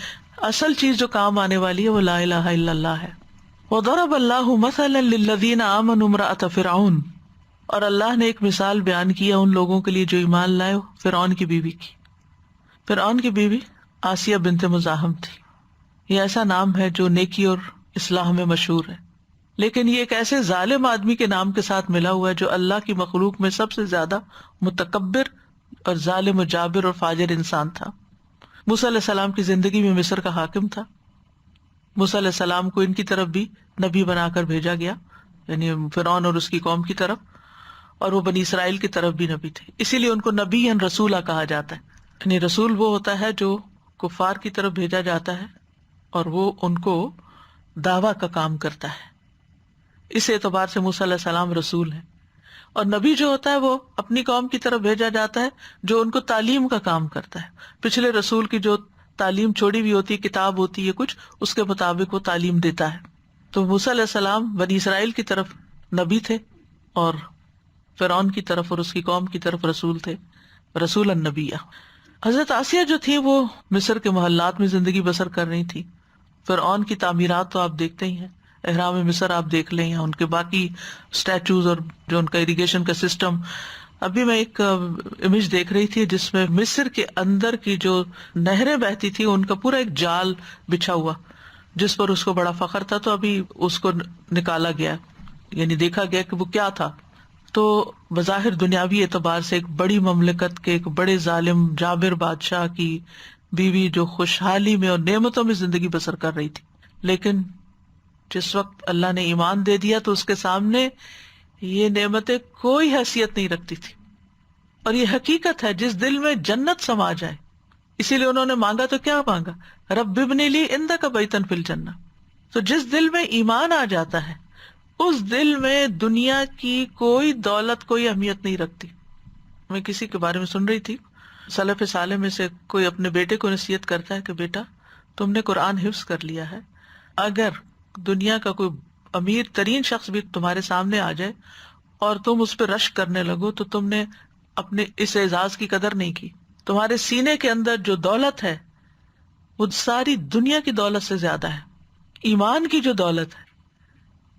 S1: اصل چیز جو کام آنے والی ہے وہ لا الہ الا اللہ ہے. وضرب اللہ مثلا للذین آمنوا امرأۃ فرعون، اور اللہ نے ایک مثال بیان کیا ان لوگوں کے لیے جو ایمان لائے فرعون کی بیوی کی. فرعون کی بیوی آسیہ بنت مزاحم تھی. یہ ایسا نام ہے جو نیکی اور اصلاح میں مشہور ہے، لیکن یہ ایک ایسے ظالم آدمی کے نام کے ساتھ ملا ہوا ہے جو اللہ کی مخلوق میں سب سے زیادہ متکبر اور ظالم و جابر اور فاجر انسان تھا. موسیٰ علیہ السلام کی زندگی میں مصر کا حاکم تھا. موسیٰ علیہ السلام کو ان کی طرف بھی نبی بنا کر بھیجا گیا، یعنی فرعون اور اس کی قوم کی طرف، اور وہ بنی اسرائیل کی طرف بھی نبی تھے. اسی لیے ان کو نبی یا رسولہ کہا جاتا ہے. یعنی رسول وہ ہوتا ہے جو کفار کی طرف بھیجا جاتا ہے اور وہ ان کو دعویٰ کا کام کرتا ہے. اس اعتبار سے موسیٰ علیہ السلام رسول ہیں. اور نبی جو ہوتا ہے وہ اپنی قوم کی طرف بھیجا جاتا ہے جو ان کو تعلیم کا کام کرتا ہے. پچھلے رسول کی جو تعلیم چھوڑی ہوئی ہوتی ہے، کتاب ہوتی ہے کچھ، اس کے مطابق وہ تعلیم دیتا ہے. تو موسیٰ علیہ السلام بنی اسرائیل کی طرف نبی تھے اور فرعون کی طرف اور اس کی قوم کی طرف رسول تھے، رسول النبیہ. حضرت آسیہ جو تھی وہ مصر کے محلات میں زندگی بسر کر رہی تھی. فرعون کی تعمیرات تو آپ دیکھتے ہی ہیں، احرام مصر آپ دیکھ لیں، یا ان کے باقی اسٹیچوز اور جو ان کا اریگیشن کا سسٹم. ابھی میں ایک امیج دیکھ رہی تھی جس میں مصر کے اندر کی جو نہریں بہتی تھی ان کا پورا ایک جال بچھا ہوا جس پر اس کو بڑا فخر تھا. تو ابھی اس کو نکالا گیا، یعنی دیکھا گیا کہ وہ کیا تھا. تو بظاہر دنیاوی اعتبار سے ایک بڑی مملکت کے ایک بڑے ظالم جابر بادشاہ کی بیوی جو خوشحالی میں اور نعمتوں میں زندگی بسر کر رہی تھی، لیکن جس وقت اللہ نے ایمان دے دیا تو اس کے سامنے یہ نعمتیں کوئی حیثیت نہیں رکھتی تھی. اور یہ حقیقت ہے، جس دل میں جنت سما جائے، اسی لیے انہوں نے مانگا تو کیا مانگا، رب ابن لی عندک بیتا فی الجنہ. تو جس دل میں ایمان آ جاتا ہے اس دل میں دنیا کی کوئی دولت کوئی اہمیت نہیں رکھتی. میں کسی کے بارے میں سن رہی تھی، سلف صالح میں سے کوئی اپنے بیٹے کو نصیحت کرتا ہے کہ بیٹا تم نے قرآن حفظ کر لیا ہے، اگر دنیا کا کوئی امیر ترین شخص بھی تمہارے سامنے آ جائے اور تم اس پہ رشک کرنے لگو تو تم نے اپنے اس اعزاز کی قدر نہیں کی. تمہارے سینے کے اندر جو دولت ہے وہ ساری دنیا کی دولت سے زیادہ ہے. ایمان کی جو دولت ہے،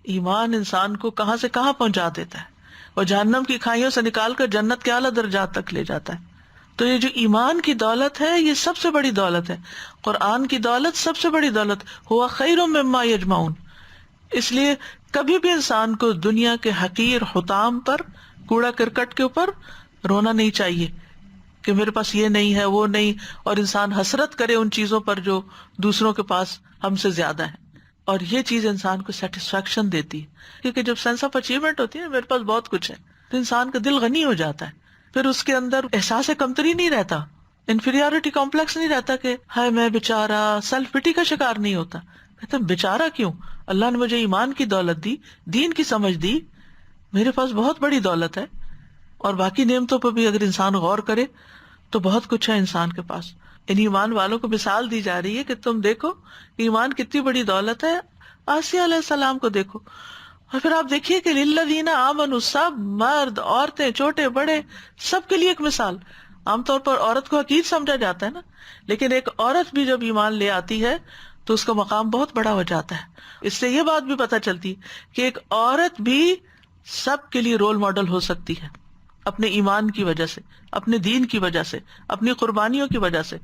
S1: ایمان انسان کو کہاں سے کہاں پہنچا دیتا ہے اور جہنم کی کھائیوں سے نکال کر جنت کے اعلیٰ درجات تک لے جاتا ہے. تو یہ جو ایمان کی دولت ہے یہ سب سے بڑی دولت ہے. قرآن کی دولت سب سے بڑی دولت، ہوا خیر مما یجمعون. اس لیے کبھی بھی انسان کو دنیا کے حقیر حطام پر، کوڑا کرکٹ کے اوپر رونا نہیں چاہیے کہ میرے پاس یہ نہیں ہے وہ نہیں، اور انسان حسرت کرے ان چیزوں پر جو دوسروں کے پاس ہم سے زیادہ ہے. اور یہ چیز انسان کو سیٹسفیکشن دیتی ہے، کیونکہ جب سینس آف اچیومنٹ ہوتی ہے میرے پاس بہت کچھ ہے تو انسان کا دل غنی ہو جاتا ہے. پھر اس کے اندر احساس کمتری نہیں رہتا، انفیریورٹی کمپلیکس نہیں رہتا کہ ہائے میں بیچارہ، سیلف پٹی کا شکار نہیں ہوتا. کہتے بیچارہ کیوں، اللہ نے مجھے ایمان کی دولت دی، دین کی سمجھ دی، میرے پاس بہت بڑی دولت ہے. اور باقی نعمتوں پہ بھی اگر انسان غور کرے تو بہت کچھ ہے انسان کے پاس. ان ایمان والوں کو مثال دی جا رہی ہے کہ تم دیکھو ایمان کتنی بڑی دولت ہے. آسیہ علیہ السلام کو دیکھو، اور پھر آپ دیکھیے کہ للذین آمنوا، سب مرد عورتیں چھوٹے بڑے سب کے لیے ایک مثال. عام طور پر عورت کو حقیر سمجھا جاتا ہے نا، لیکن ایک عورت بھی جب ایمان لے آتی ہے تو اس کا مقام بہت بڑا ہو جاتا ہے. اس سے یہ بات بھی پتہ چلتی ہے کہ ایک عورت بھی سب کے لیے رول ماڈل ہو سکتی ہے، اپنے ایمان کی وجہ سے، اپنے دین کی وجہ سے، اپنی قربانیوں کی وجہ سے.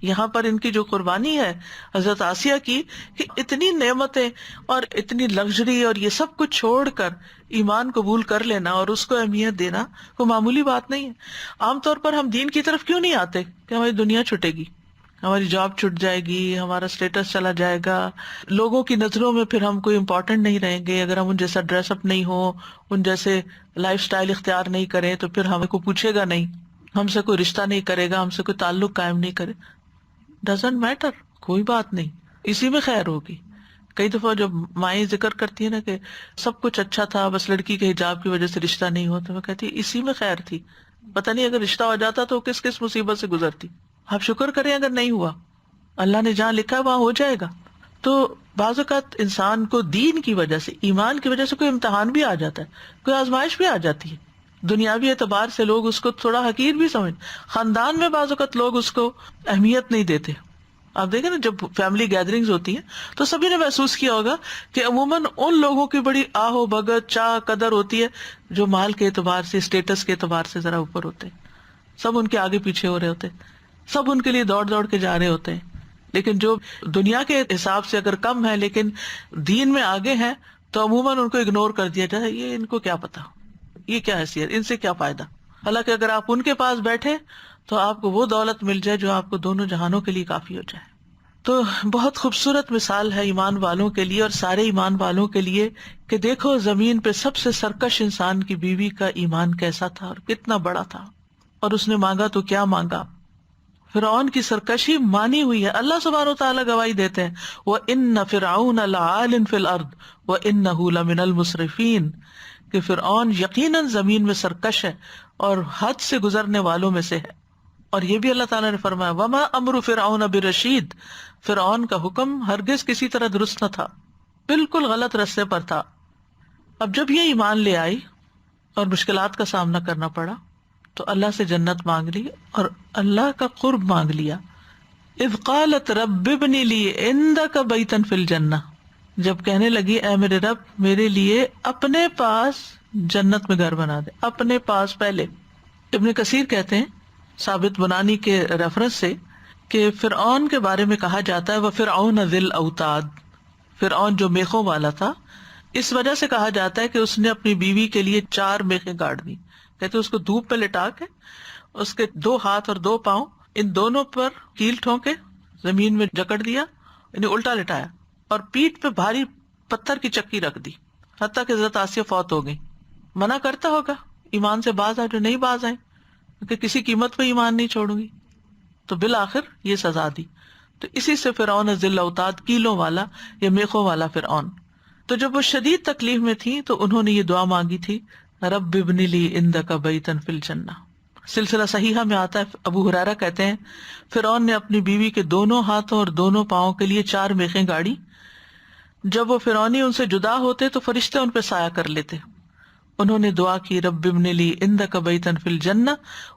S1: یہاں پر ان کی جو قربانی ہے حضرت آسیہ کی، کہ اتنی نعمتیں اور اتنی لگژری اور یہ سب کچھ چھوڑ کر ایمان قبول کر لینا اور اس کو اہمیت دینا کوئی معمولی بات نہیں ہے. عام طور پر ہم دین کی طرف کیوں نہیں آتے کہ ہماری دنیا چھٹے گی، ہماری جاب چھٹ جائے گی، ہمارا اسٹیٹس چلا جائے گا، لوگوں کی نظروں میں پھر ہم کوئی امپورٹنٹ نہیں رہیں گے. اگر ہم ان جیسا ڈریس اپ نہیں ہو، ان جیسے لائف سٹائل اختیار نہیں کریں تو پھر ہمیں کوئی پوچھے گا نہیں، ہم سے کوئی رشتہ نہیں کرے گا، ہم سے کوئی تعلق قائم نہیں کرے. ڈزنٹ میٹر، کوئی بات نہیں، اسی میں خیر ہوگی. کئی دفعہ جب مائیں ذکر کرتی ہیں نا کہ سب کچھ اچھا تھا، بس لڑکی کے حجاب کی وجہ سے رشتہ نہیں ہوا، تو میں کہتی اسی میں خیر تھی، پتہ نہیں اگر رشتہ ہو جاتا تو کس کس مصیبت سے گزرتی. آپ شکر کریں اگر نہیں ہوا، اللہ نے جہاں لکھا ہے وہاں ہو جائے گا. تو بعض اوقات انسان کو دین کی وجہ سے، ایمان کی وجہ سے کوئی امتحان بھی آ جاتا ہے، کوئی آزمائش بھی آ جاتی ہے. دنیاوی اعتبار سے لوگ اس کو تھوڑا حقیر بھی سمجھ، خاندان میں بعض اوقات لوگ اس کو اہمیت نہیں دیتے. آپ دیکھیں نا جب فیملی گیدرنگز ہوتی ہیں تو سبھی نے محسوس کیا ہوگا کہ عموماً ان لوگوں کی بڑی آہو بھگت چاہ قدر ہوتی ہے جو مال کے اعتبار سے، اسٹیٹس کے اعتبار سے ذرا اوپر ہوتے ہیں. سب ان کے آگے پیچھے ہو رہے ہوتے ہیں، سب ان کے لیے دوڑ دوڑ کے جا رہے ہوتے ہیں. لیکن جو دنیا کے حساب سے اگر کم ہے لیکن دین میں آگے ہیں تو عموماً ان کو اگنور کر دیا جاتا ہے، یہ ان کو کیا پتا، یہ کیا حیثیت، ان سے کیا فائدہ. حالانکہ اگر آپ ان کے پاس بیٹھے تو آپ کو وہ دولت مل جائے جو آپ کو دونوں جہانوں کے لیے کافی ہو جائے. تو بہت خوبصورت مثال ہے ایمان والوں کے لیے اور سارے ایمان والوں کے لیے کہ دیکھو زمین پہ سب سے سرکش انسان کی بیوی کا ایمان کیسا تھا اور کتنا بڑا تھا، اور اس نے مانگا تو کیا مانگا. فرعون کی سرکشی مانی ہوئی ہے، اللہ سبحانہ و تعالیٰ گواہی دیتے ہیں وَإِنَّ فِرْعَوْنَ لَعَالٍ فِي الْأَرْضِ وَإِنَّهُ لَمِنَ الْمُسْرِفِينَ کہ فرعون یقیناً زمین میں سرکش ہے اور حد سے گزرنے والوں میں سے ہے. اور یہ بھی اللہ تعالیٰ نے فرمایا وَمَا أَمْرُ فِرْعَوْنَ بِرَشِيدٍ فرعون کا حکم ہرگز کسی طرح درست نہ تھا، بالکل غلط رستے پر تھا. اب جب یہ ایمان لے آئی اور مشکلات کا سامنا کرنا پڑا تو اللہ سے جنت مانگ لی اور اللہ کا قرب مانگ لیا. اذ قالت رب ابن لی عندک بیتا فی الجنہ جب کہنے لگی اے میرے رب میرے لیے اپنے پاس جنت میں گھر بنا دے، اپنے پاس پہلے. ابن کثیر کہتے ہیں ثابت بنانی کے ریفرنس سے کہ فرعون کے بارے میں کہا جاتا ہے وَفِرْعَوْنَ ذِی الْأَوْتَادِ فرعون جو میخوں والا تھا، اس وجہ سے کہا جاتا ہے کہ اس نے اپنی بیوی کے لیے 4 میخیں گاڑ دی. کہتے اس کو دھوپ پہ لٹا کے اس کے 2 ہاتھ اور 2 پاؤں ان دونوں پر کیل ٹھونکے زمین میں جکڑ دیا، یعنی الٹا لٹایا، اور پیٹھ پہ بھاری پتھر کی چکی رکھ دی، حتیٰ کہ حضرت آسیہ فوت ہو گئی. منع کرتا ہوگا ایمان سے باز آ جو نہیں باز آئے کہ کسی قیمت پہ ایمان نہیں چھوڑوں گی، تو بالآخر یہ سزا دی. تو اسی سے فرعون ذی الاوتاد کیلوں والا یا میخوں والا فرعون. تو جب وہ شدید تکلیف میں تھی تو انہوں نے یہ دعا مانگی تھی رب ابن لی عندک بیتا فی الجنہ. سلسلہ صحیحہ میں آتا ہے ابو ہریرہ کہتے ہیں فرعون نے اپنی بیوی کے دونوں ہاتھوں اور دونوں پاؤں کے لیے 4 میخیں گاڑی. جب وہ فرعونی ان سے جدا ہوتے تو فرشتے ان پہ سایہ کر لیتے. انہوں نے دعا کی رب ابن لی عندک بیتا فی الجنہ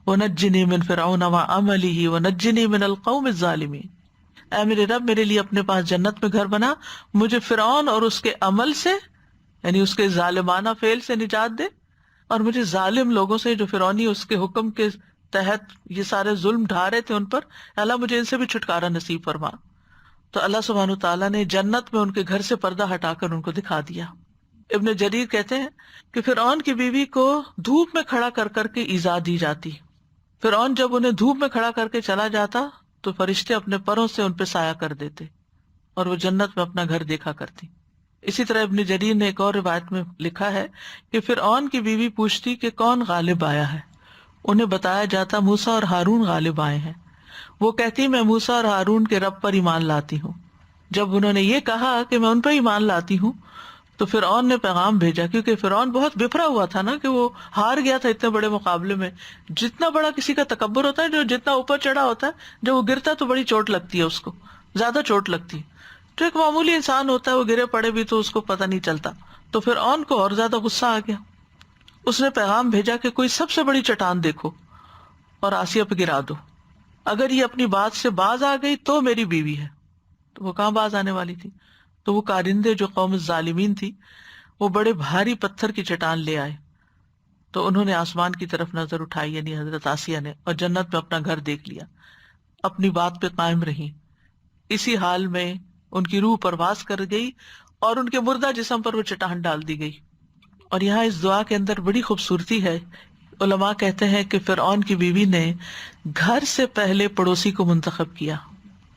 S1: ونجنی من فرعون وعملہ ونجنی من القوم الظالمین. اے میرے رب میرے لیے اپنے پاس جنت میں گھر بنا، مجھے فرعون اور اس کے عمل سے یعنی اس کے ظالمانہ فعل سے نجات دے، اور مجھے ظالم لوگوں سے جو فرعونی اس کے حکم کے تحت یہ سارے ظلم ڈھا رہے تھے ان پر، اللہ مجھے ان سے بھی چھٹکارا نصیب فرما. تو اللہ سبحانہ تعالیٰ نے جنت میں ان کے گھر سے پردہ ہٹا کر ان کو دکھا دیا. ابن جریر کہتے ہیں کہ فرعون کی بیوی کو دھوپ میں کھڑا کر کر کے ایذا دی جاتی. فرعون جب انہیں دھوپ میں کھڑا کر کے چلا جاتا تو فرشتے اپنے پروں سے ان پہ سایہ کر دیتے اور وہ جنت میں اپنا گھر دیکھا کرتی. اسی طرح ابن جریر نے ایک اور روایت میں لکھا ہے کہ فرعون کی بیوی پوچھتی کہ کون غالب آیا ہے، انہیں بتایا جاتا موسیٰ اور ہارون غالب آئے ہیں. وہ کہتی میں موسیٰ اور ہارون کے رب پر ایمان لاتی ہوں. جب انہوں نے یہ کہا کہ میں ان پر ایمان لاتی ہوں تو فرعون نے پیغام بھیجا، کیونکہ فرعون بہت بفرا ہوا تھا نا کہ وہ ہار گیا تھا اتنے بڑے مقابلے میں. جتنا بڑا کسی کا تکبر ہوتا ہے، جو جتنا اوپر چڑھا ہوتا ہے، جب وہ گرتا ہے تو بڑی چوٹ لگتی ہے، اس کو زیادہ چوٹ لگتی ہے. تو ایک معمولی انسان ہوتا ہے، وہ گرے پڑے بھی تو اس کو پتہ نہیں چلتا. تو فرعون کو اور زیادہ غصہ آ گیا. اس نے پیغام بھیجا کہ کوئی سب سے بڑی چٹان دیکھو اور آسیہ پہ گرا دو، اگر یہ اپنی بات سے باز آ گئی تو میری بیوی ہے. تو وہ کہاں باز آنے والی تھی؟ تو وہ کارندے جو قوم الظالمین تھی وہ بڑے بھاری پتھر کی چٹان لے آئے. تو انہوں نے آسمان کی طرف نظر اٹھائی، یعنی حضرت آسیہ نے، اور جنت میں اپنا گھر دیکھ لیا. اپنی بات پہ قائم رہی. اسی حال میں ان کی روح پرواز کر گئی اور ان کے مردہ جسم پر وہ چٹان ڈال دی گئی. اور یہاں اس دعا کے اندر بڑی خوبصورتی ہے. علماء کہتے ہیں کہ فرعون کی بیوی نے گھر سے پہلے پڑوسی کو منتخب کیا.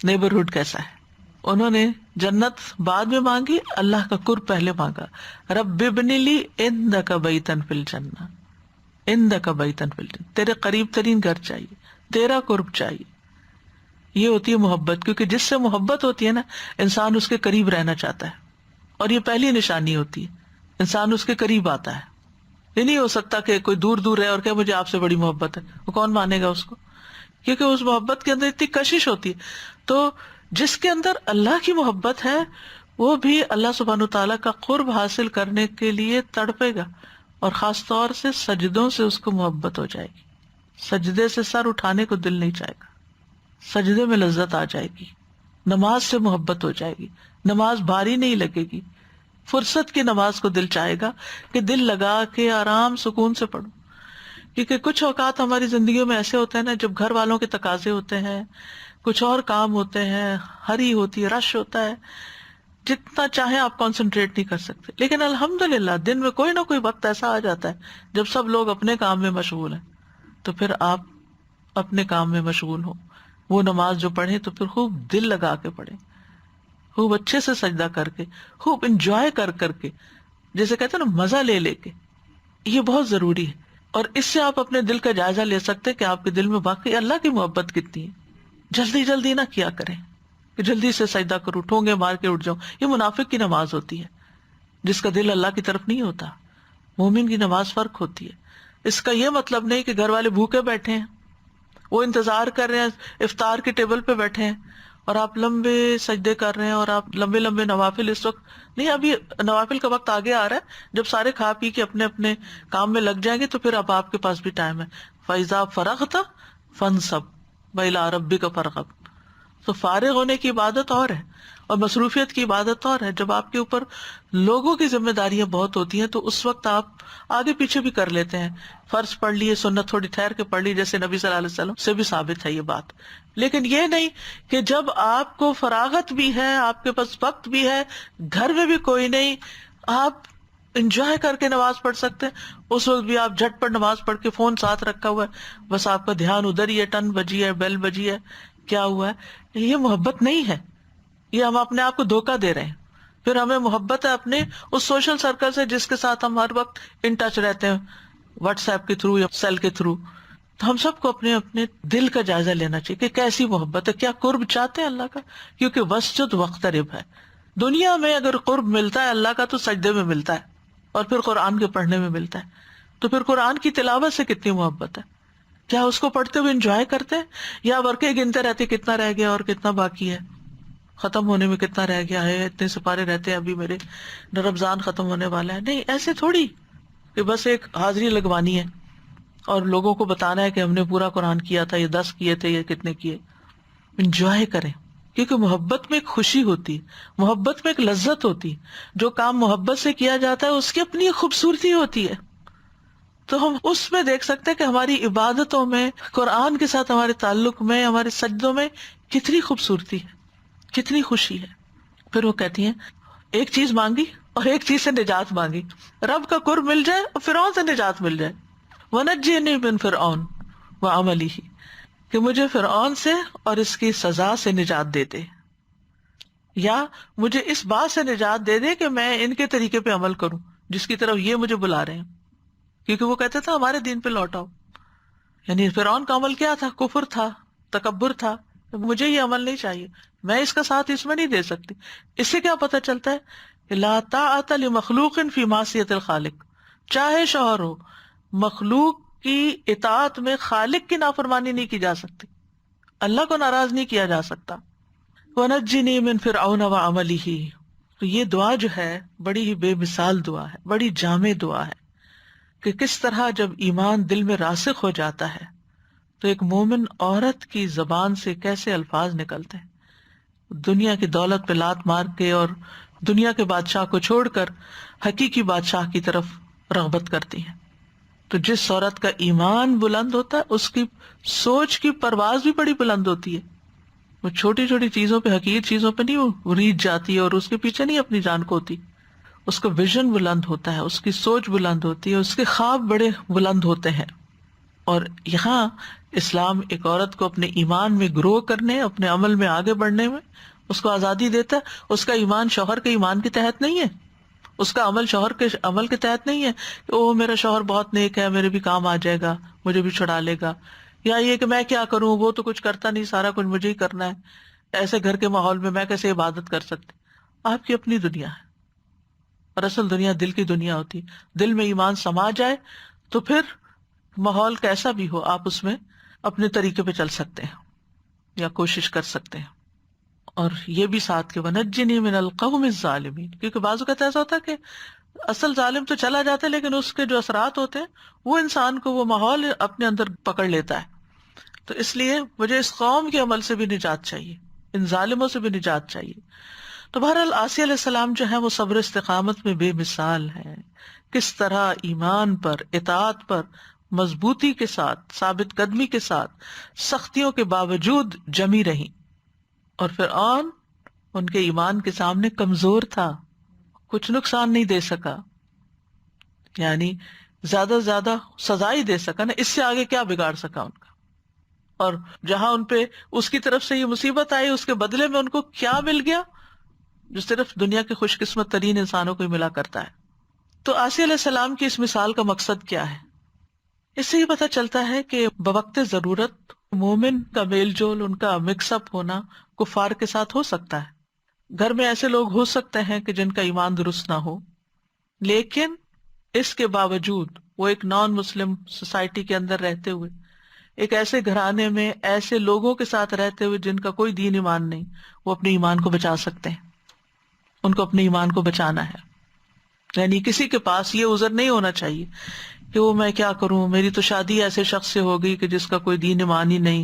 S1: نیبرہڈ کیسا ہے؟ انہوں نے جنت بعد میں مانگی، اللہ کا قرب پہلے مانگا. رب ابن لی عندک بیتا فی الجنہ، عندک بیتا فی الجنہ، تیرے قریب ترین گھر چاہیے، تیرا قرب چاہیے. یہ ہوتی ہے محبت، کیونکہ جس سے محبت ہوتی ہے نا انسان اس کے قریب رہنا چاہتا ہے. اور یہ پہلی نشانی ہوتی ہے، انسان اس کے قریب آتا ہے. یہ نہیں ہو سکتا کہ کوئی دور دور ہے اور کہ مجھے آپ سے بڑی محبت ہے، وہ کون مانے گا اس کو؟ کیونکہ اس محبت کے اندر اتنی کشش ہوتی ہے. تو جس کے اندر اللہ کی محبت ہے وہ بھی اللہ سبحانہ تعالیٰ کا قرب حاصل کرنے کے لیے تڑپے گا، اور خاص طور سے سجدوں سے اس کو محبت ہو جائے گی. سجدے سے سر اٹھانے کو دل نہیں چاہے گا، سجدے میں لذت آ جائے گی. نماز سے محبت ہو جائے گی، نماز بھاری نہیں لگے گی. فرصت کی نماز کو دل چاہے گا کہ دل لگا کے آرام سکون سے پڑھوں. کیونکہ کچھ اوقات ہماری زندگیوں میں ایسے ہوتے ہیں نا، جب گھر والوں کے تقاضے ہوتے ہیں، کچھ اور کام ہوتے ہیں، ہری ہوتی ہے، رش ہوتا ہے، جتنا چاہیں آپ کنسنٹریٹ نہیں کر سکتے. لیکن الحمدللہ دن میں کوئی نہ کوئی وقت ایسا آ جاتا ہے جب سب لوگ اپنے کام میں مشغول ہیں، تو پھر آپ اپنے کام میں مشغول ہو. وہ نماز جو پڑھیں تو پھر خوب دل لگا کے پڑھیں، خوب اچھے سے سجدہ کر کے، خوب انجوائے کر کر کے، جیسے کہتے ہیں نا مزہ لے لے کے. یہ بہت ضروری ہے، اور اس سے آپ اپنے دل کا جائزہ لے سکتے کہ آپ کے دل میں واقعی اللہ کی محبت کتنی ہے. جلدی جلدی نہ کیا کریں کہ جلدی سے سجدہ کروں، ٹھونگے مار کے اٹھ جاؤں. یہ منافق کی نماز ہوتی ہے جس کا دل اللہ کی طرف نہیں ہوتا. مومن کی نماز فرق ہوتی ہے. اس کا یہ مطلب نہیں کہ گھر والے بھوکے بیٹھے ہیں، وہ انتظار کر رہے ہیں، افطار کے ٹیبل پہ بیٹھے ہیں اور آپ لمبے سجدے کر رہے ہیں اور آپ لمبے لمبے نوافل اس وقت نہیں. ابھی نوافل کا وقت آگے آ رہا ہے، جب سارے کھا پی کے اپنے اپنے کام میں لگ جائیں گے تو پھر اب آپ کے پاس بھی ٹائم ہے. فَإِذَا فَرَغْتَ فَانْصَبْ وَإِلَىٰ رَبِّكَ فَارْغَب. تو فارغ ہونے کی عبادت اور ہے اور مصروفیت کی عبادت اور ہے. جب آپ کے اوپر لوگوں کی ذمہ داریاں بہت ہوتی ہیں تو اس وقت آپ آگے پیچھے بھی کر لیتے ہیں. فرض پڑھ لیے، سنت تھوڑی ٹھہر کے پڑھ لی، جیسے نبی صلی اللہ علیہ وسلم سے بھی ثابت ہے یہ بات. لیکن یہ نہیں کہ جب آپ کو فراغت بھی ہے، آپ کے پاس وقت بھی ہے، گھر میں بھی کوئی نہیں، آپ انجوائے کر کے نماز پڑھ سکتے ہیں، اس وقت بھی آپ جھٹ پر نماز پڑھ کے فون ساتھ رکھا ہوا ہے، بس آپ کا دھیان ادھر ہی ہے، ٹن بجی ہے، بیل بجی ہے، کیا ہوا ہے. یہ محبت نہیں ہے، یہ ہم اپنے آپ کو دھوکہ دے رہے ہیں. پھر ہمیں محبت ہے اپنے اس سوشل سرکل سے جس کے ساتھ ہم ہر وقت ان ٹچ رہتے ہیں، واٹس ایپ کے تھرو یا سیل کے تھرو. تو ہم سب کو اپنے اپنے دل کا جائزہ لینا چاہیے کہ کیسی محبت ہے، کیا قرب چاہتے ہیں اللہ کا. کیونکہ وسجد واقترب ہے. دنیا میں اگر قرب ملتا ہے اللہ کا تو سجدے میں ملتا ہے اور پھر قرآن کے پڑھنے میں ملتا ہے. تو پھر قرآن کی تلاوت سے کتنی محبت ہے. کیا اس کو پڑھتے ہوئے انجوائے کرتے ہیں یا ورقے گنتے رہتے کتنا رہ گیا اور کتنا باقی ہے، ختم ہونے میں کتنا رہ گیا ہے، اتنے سپارے رہتے ہیں ابھی میرے، رمضان ختم ہونے والا ہے. نہیں، ایسے تھوڑی کہ بس ایک حاضری لگوانی ہے اور لوگوں کو بتانا ہے کہ ہم نے پورا قرآن کیا تھا، یہ 10 کیے تھے، یہ کتنے کیے. انجوائے کریں، کیونکہ محبت میں ایک خوشی ہوتی ہے، محبت میں ایک لذت ہوتی ہے. جو کام محبت سے کیا جاتا ہے اس کی اپنی ایک خوبصورتی ہوتی ہے. تو ہم اس میں دیکھ سکتے ہیں کہ ہماری عبادتوں میں، قرآن کے ساتھ ہمارے تعلق میں، ہمارے سجدوں میں کتنی خوبصورتی ہے، کتنی خوشی ہے. پھر وہ کہتی ہیں ایک چیز مانگی اور ایک چیز سے نجات مانگی، رب کا قرب مل جائے اور فرعون سے نجات مل جائے. وَنَجِّنِي مِن فِرْعَوْنَ وَعَمَلِهِ، کہ مجھے فرعون سے اور اس کی سزا سے نجات دے دے، یا مجھے اس بات سے نجات دے دے کہ میں ان کے طریقے پہ عمل کروں جس کی طرف یہ مجھے بلا رہے ہیں. کیونکہ وہ کہتے تھے ہمارے دین پہ لوٹ آؤ. یعنی فرعون کا عمل کیا تھا؟ کفر تھا، تکبر تھا. مجھے یہ عمل نہیں چاہیے، میں اس کا ساتھ اس میں نہیں دے سکتی. اس سے کیا پتہ چلتا ہے کہ لا طاعۃ لمخلوق فی معصیۃ الخالق. چاہے شوہر ہو، مخلوق کی اطاعت میں خالق کی نافرمانی نہیں کی جا سکتی، اللہ کو ناراض نہیں کیا جا سکتا. وَنَجِّنِي مِن فِرْعَوْنَ وَعَمَلِهِ. تو یہ دعا جو ہے بڑی ہی بے مثال دعا ہے، بڑی جامع دعا ہے کہ کس طرح جب ایمان دل میں راسخ ہو جاتا ہے تو ایک مومن عورت کی زبان سے کیسے الفاظ نکلتے ہیں. دنیا کی دولت پہ لات مار کے اور دنیا کے بادشاہ کو چھوڑ کر حقیقی بادشاہ کی طرف رغبت کرتی ہیں. تو جس عورت کا ایمان بلند ہوتا ہے اس کی سوچ کی پرواز بھی بڑی بلند ہوتی ہے. وہ چھوٹی چھوٹی چیزوں پہ، حقیقی چیزوں پہ نہیں وہ ریجھ جاتی ہے اور اس کے پیچھے نہیں اپنی جان کھوتی. اس کا ویژن بلند ہوتا ہے، اس کی سوچ بلند ہوتی ہے، اس کے خواب بڑے بلند ہوتے ہیں. اور یہاں اسلام ایک عورت کو اپنے ایمان میں گرو کرنے، اپنے عمل میں آگے بڑھنے میں اس کو آزادی دیتا ہے. اس کا ایمان شوہر کے ایمان کے تحت نہیں ہے، اس کا عمل شوہر کے عمل کے تحت نہیں ہے کہ او میرا شوہر بہت نیک ہے، میرے بھی کام آ جائے گا، مجھے بھی چھڑا لے گا، یا یہ کہ میں کیا کروں، وہ تو کچھ کرتا نہیں، سارا کچھ مجھے ہی کرنا ہے، ایسے گھر کے ماحول میں میں کیسے عبادت کر سکتی. آپ کی اپنی دنیا ہے، اور اصل دنیا دل کی دنیا ہوتی. دل میں ایمان سما جائے تو پھر ماحول کیسا بھی ہو آپ اس میں اپنے طریقے پہ چل سکتے ہیں یا کوشش کر سکتے ہیں. اور یہ بھی ساتھ کے وَنَجِّنِي مِنَ الْقَوْمِ الظَّالِمِينَ، کیونکہ بعض اوقات ایسا ہوتا ہے کہ اصل ظالم تو چلا جاتا ہے لیکن اس کے جو اثرات ہوتے ہیں وہ انسان کو وہ ماحول اپنے اندر پکڑ لیتا ہے. تو اس لیے مجھے اس قوم کے عمل سے بھی نجات چاہیے، ان ظالموں سے بھی نجات چاہیے. تو بہرحال آسیہ علیہ السلام جو ہے وہ صبر استقامت میں بے مثال ہے. کس طرح ایمان پر، اطاعت پر مضبوطی کے ساتھ، ثابت قدمی کے ساتھ، سختیوں کے باوجود جمی رہی. اور فرعون ان کے ایمان کے سامنے کمزور تھا، کچھ نقصان نہیں دے سکا، یعنی زیادہ سے زیادہ سزا ہی دے سکا نا، اس سے آگے کیا بگاڑ سکا ان کا. اور جہاں ان پہ اس کی طرف سے یہ مصیبت آئی اس کے بدلے میں ان کو کیا مل گیا جو صرف دنیا کے خوش قسمت ترین انسانوں کو ہی ملا کرتا ہے. تو آسیہ علیہ السلام کی اس مثال کا مقصد کیا ہے؟ اس سے یہ پتہ چلتا ہے کہ بوقت ضرورت مومن کا میل جول، ان کا مکس اپ ہونا کفار کے ساتھ ہو سکتا ہے. گھر میں ایسے لوگ ہو سکتے ہیں کہ جن کا ایمان درست نہ ہو، لیکن اس کے باوجود وہ ایک نان مسلم سوسائٹی کے اندر رہتے ہوئے، ایک ایسے گھرانے میں ایسے لوگوں کے ساتھ رہتے ہوئے جن کا کوئی دین ایمان نہیں، وہ اپنے ایمان کو بچا سکتے ہیں. ان کو اپنے ایمان کو بچانا ہے. یعنی کسی کے پاس یہ عذر نہیں ہونا چاہیے کہ وہ میں کیا کروں، میری تو شادی ایسے شخص سے ہو گئی کہ جس کا کوئی دین ایمان ہی نہیں،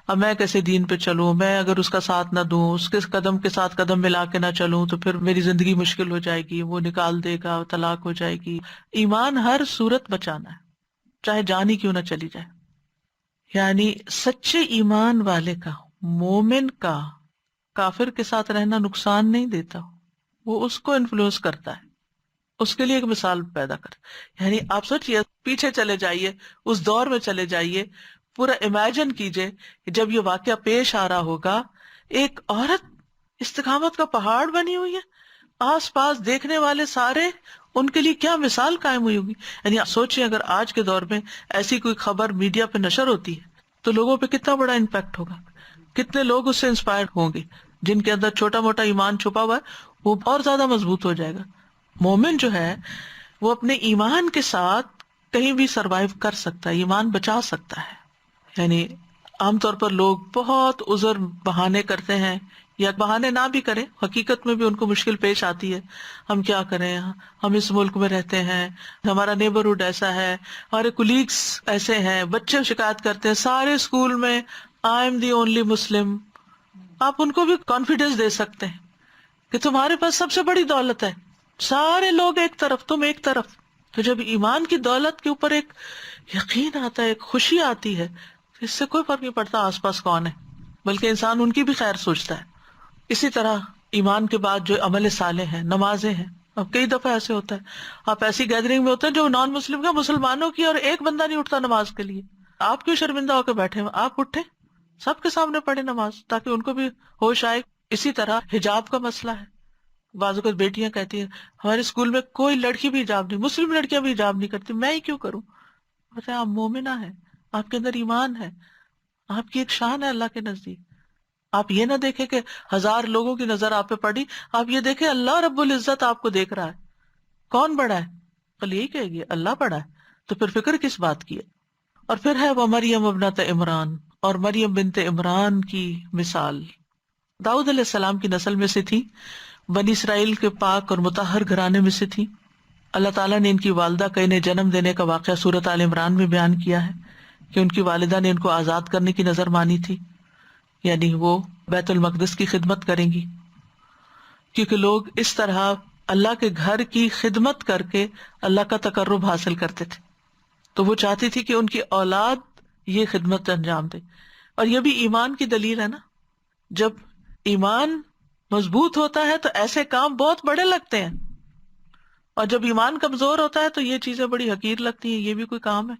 S1: اب میں کیسے دین پہ چلوں، میں اگر اس کا ساتھ نہ دوں، اس کے قدم کے ساتھ قدم ملا کے نہ چلوں تو پھر میری زندگی مشکل ہو جائے گی، وہ نکال دے گا، طلاق ہو جائے گی. ایمان ہر صورت بچانا ہے، چاہے جان ہی کیوں نہ چلی جائے. یعنی سچے ایمان والے کا، مومن کا کافر کے ساتھ رہنا نقصان نہیں دیتا، وہ اس کو انفلوئنس کرتا ہے، اس کے لیے ایک مثال پیدا کر. یعنی آپ سوچئے، پیچھے چلے جائیے، اس دور میں چلے جائیے، پورا امیجن کیجئے کہ جب یہ واقعہ پیش آ رہا ہوگا، ایک عورت استقامت کا پہاڑ بنی ہوئی ہے، آس پاس دیکھنے والے سارے ان کے لیے کیا مثال قائم ہوئی ہوگی. یعنی سوچئے اگر آج کے دور میں ایسی کوئی خبر میڈیا پہ نشر ہوتی ہے تو لوگوں پہ کتنا بڑا امپیکٹ ہوگا، کتنے لوگ اس سے انسپائر ہوں گے. جن کے اندر چھوٹا موٹا ایمان چھپا ہوا ہے وہ اور زیادہ مضبوط ہو جائے گا. مومن جو ہے وہ اپنے ایمان کے ساتھ کہیں بھی سروائیو کر سکتا ہے، ایمان بچا سکتا ہے. یعنی عام طور پر لوگ بہت عذر بہانے کرتے ہیں، یا بہانے نہ بھی کریں، حقیقت میں بھی ان کو مشکل پیش آتی ہے. ہم کیا کریں، ہم اس ملک میں رہتے ہیں، ہمارا نیبرہڈ ایسا ہے، ہمارے کولیگس ایسے ہیں، بچے شکایت کرتے ہیں سارے اسکول میں I am the only Muslim. آپ ان کو بھی کانفیڈینس دے سکتے ہیں کہ تمہارے پاس سب سے بڑی دولت ہے، سارے لوگ ایک طرف، تم ایک طرف. تو جب ایمان کی دولت کے اوپر ایک یقین آتا ہے، ایک خوشی آتی ہے، اس سے کوئی فرق نہیں پڑتا آس پاس کون ہے، بلکہ انسان ان کی بھی خیر سوچتا ہے. اسی طرح ایمان کے بعد جو عمل صالح ہیں، نمازیں ہیں. اب کئی دفعہ ایسے ہوتا ہے، آپ ایسی گیدرنگ میں ہوتے ہیں جو نان مسلم کا، مسلمانوں کی، اور ایک بندہ نہیں اٹھتا نماز کے لیے. آپ کیوں شرمندہ ہو کے بیٹھے ہیں؟ آپ اٹھیں، سب کے سامنے پڑھیں نماز، تاکہ ان کو بھی ہوش آئے. اسی طرح حجاب کا مسئلہ ہے. بعض اوقات بیٹیاں کہتی ہیں ہمارے اسکول میں کوئی لڑکی بھی حجاب نہیں، مسلم لڑکیاں بھی حجاب نہیں کرتی، میں ہی کیوں کروں؟ بتائیں، آپ مومنہ ہیں، آپ کے اندر ایمان ہے، آپ کی ایک شان ہے اللہ کے نزدیک. آپ یہ نہ دیکھیں کہ 1000 لوگوں کی نظر آپ پہ پڑی، آپ یہ دیکھیں اللہ رب العزت آپ کو دیکھ رہا ہے. کون بڑا ہے؟ کل یہی کہے گی اللہ بڑا ہے، تو پھر فکر کس بات کی ہے؟ اور پھر ہے وہ مریم ابنت عمران، اور مریم بنت عمران کی مثال. داؤد علیہ السلام کی نسل میں سے تھی، بنی اسرائیل کے پاک اور مطہر گھرانے میں سے تھی. اللہ تعالیٰ نے ان کی والدہ کا انہیں جنم دینے کا واقعہ سورۃ آل عمران میں بیان کیا ہے کہ ان کی والدہ نے ان کو آزاد کرنے کی نظر مانی تھی، یعنی وہ بیت المقدس کی خدمت کریں گی، کیونکہ لوگ اس طرح اللہ کے گھر کی خدمت کر کے اللہ کا تقرب حاصل کرتے تھے. تو وہ چاہتی تھی کہ ان کی اولاد یہ خدمت انجام دے. اور یہ بھی ایمان کی دلیل ہے نا، جب ایمان مضبوط ہوتا ہے تو ایسے کام بہت بڑے لگتے ہیں، اور جب ایمان کمزور ہوتا ہے تو یہ چیزیں بڑی حقیر لگتی ہیں. یہ بھی کوئی کام ہے؟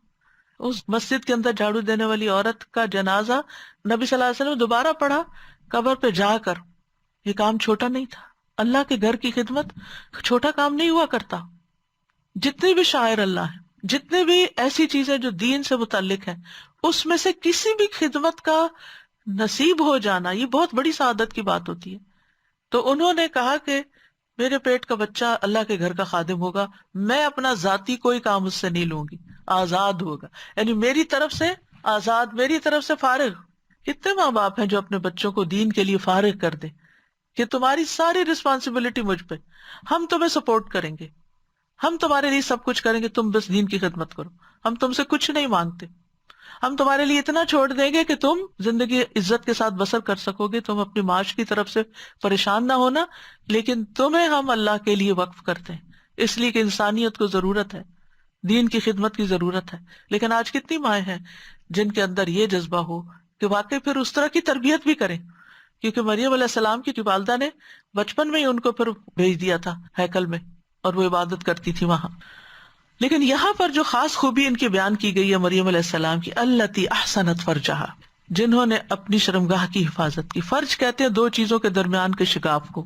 S1: اس مسجد کے اندر جھاڑو دینے والی عورت کا جنازہ نبی صلی اللہ علیہ وسلم دوبارہ پڑھا قبر پہ جا کر. یہ کام چھوٹا نہیں تھا. اللہ کے گھر کی خدمت چھوٹا کام نہیں ہوا کرتا. جتنے بھی شاعر اللہ ہیں، جتنے بھی ایسی چیزیں جو دین سے متعلق ہیں، اس میں سے کسی بھی خدمت کا نصیب ہو جانا یہ بہت بڑی سعادت کی بات ہوتی ہے. تو انہوں نے کہا کہ میرے پیٹ کا بچہ اللہ کے گھر کا خادم ہوگا، میں اپنا ذاتی کوئی کام اس سے نہیں لوں گی، آزاد ہوگا، یعنی میری طرف سے آزاد، میری طرف سے فارغ۔ کتنے ماں باپ ہیں جو اپنے بچوں کو دین کے لیے فارغ کر دیں کہ تمہاری ساری رسپانسبلٹی مجھ پہ، ہم تمہیں سپورٹ کریں گے، ہم تمہارے لیے سب کچھ کریں گے، تم بس دین کی خدمت کرو، ہم تم سے کچھ نہیں مانگتے، ہم تمہارے لیے اتنا چھوڑ دیں گے کہ تم زندگی عزت کے ساتھ بسر کر سکو گے، تم اپنی معاش کی طرف سے پریشان نہ ہونا، لیکن تمہیں ہم اللہ کے لیے وقف کرتے ہیں، اس لیے کہ انسانیت کو ضرورت ہے، دین کی خدمت کی ضرورت ہے۔ لیکن آج کتنی مائیں ہیں جن کے اندر یہ جذبہ ہو کہ واقعی پھر اس طرح کی تربیت بھی کریں، کیونکہ مریم علیہ السلام کی والدہ نے بچپن میں ہی ان کو پھر بھیج دیا تھا ہیکل میں، اور وہ عبادت کرتی تھی وہاں۔ لیکن یہاں پر جو خاص خوبی ان کی بیان کی گئی ہے مریم علیہ السلام کی، التی احسنت فرجہا، جنہوں نے اپنی شرمگاہ کی حفاظت کی۔ فرج کہتے ہیں دو چیزوں کے درمیان کے شگاف کو،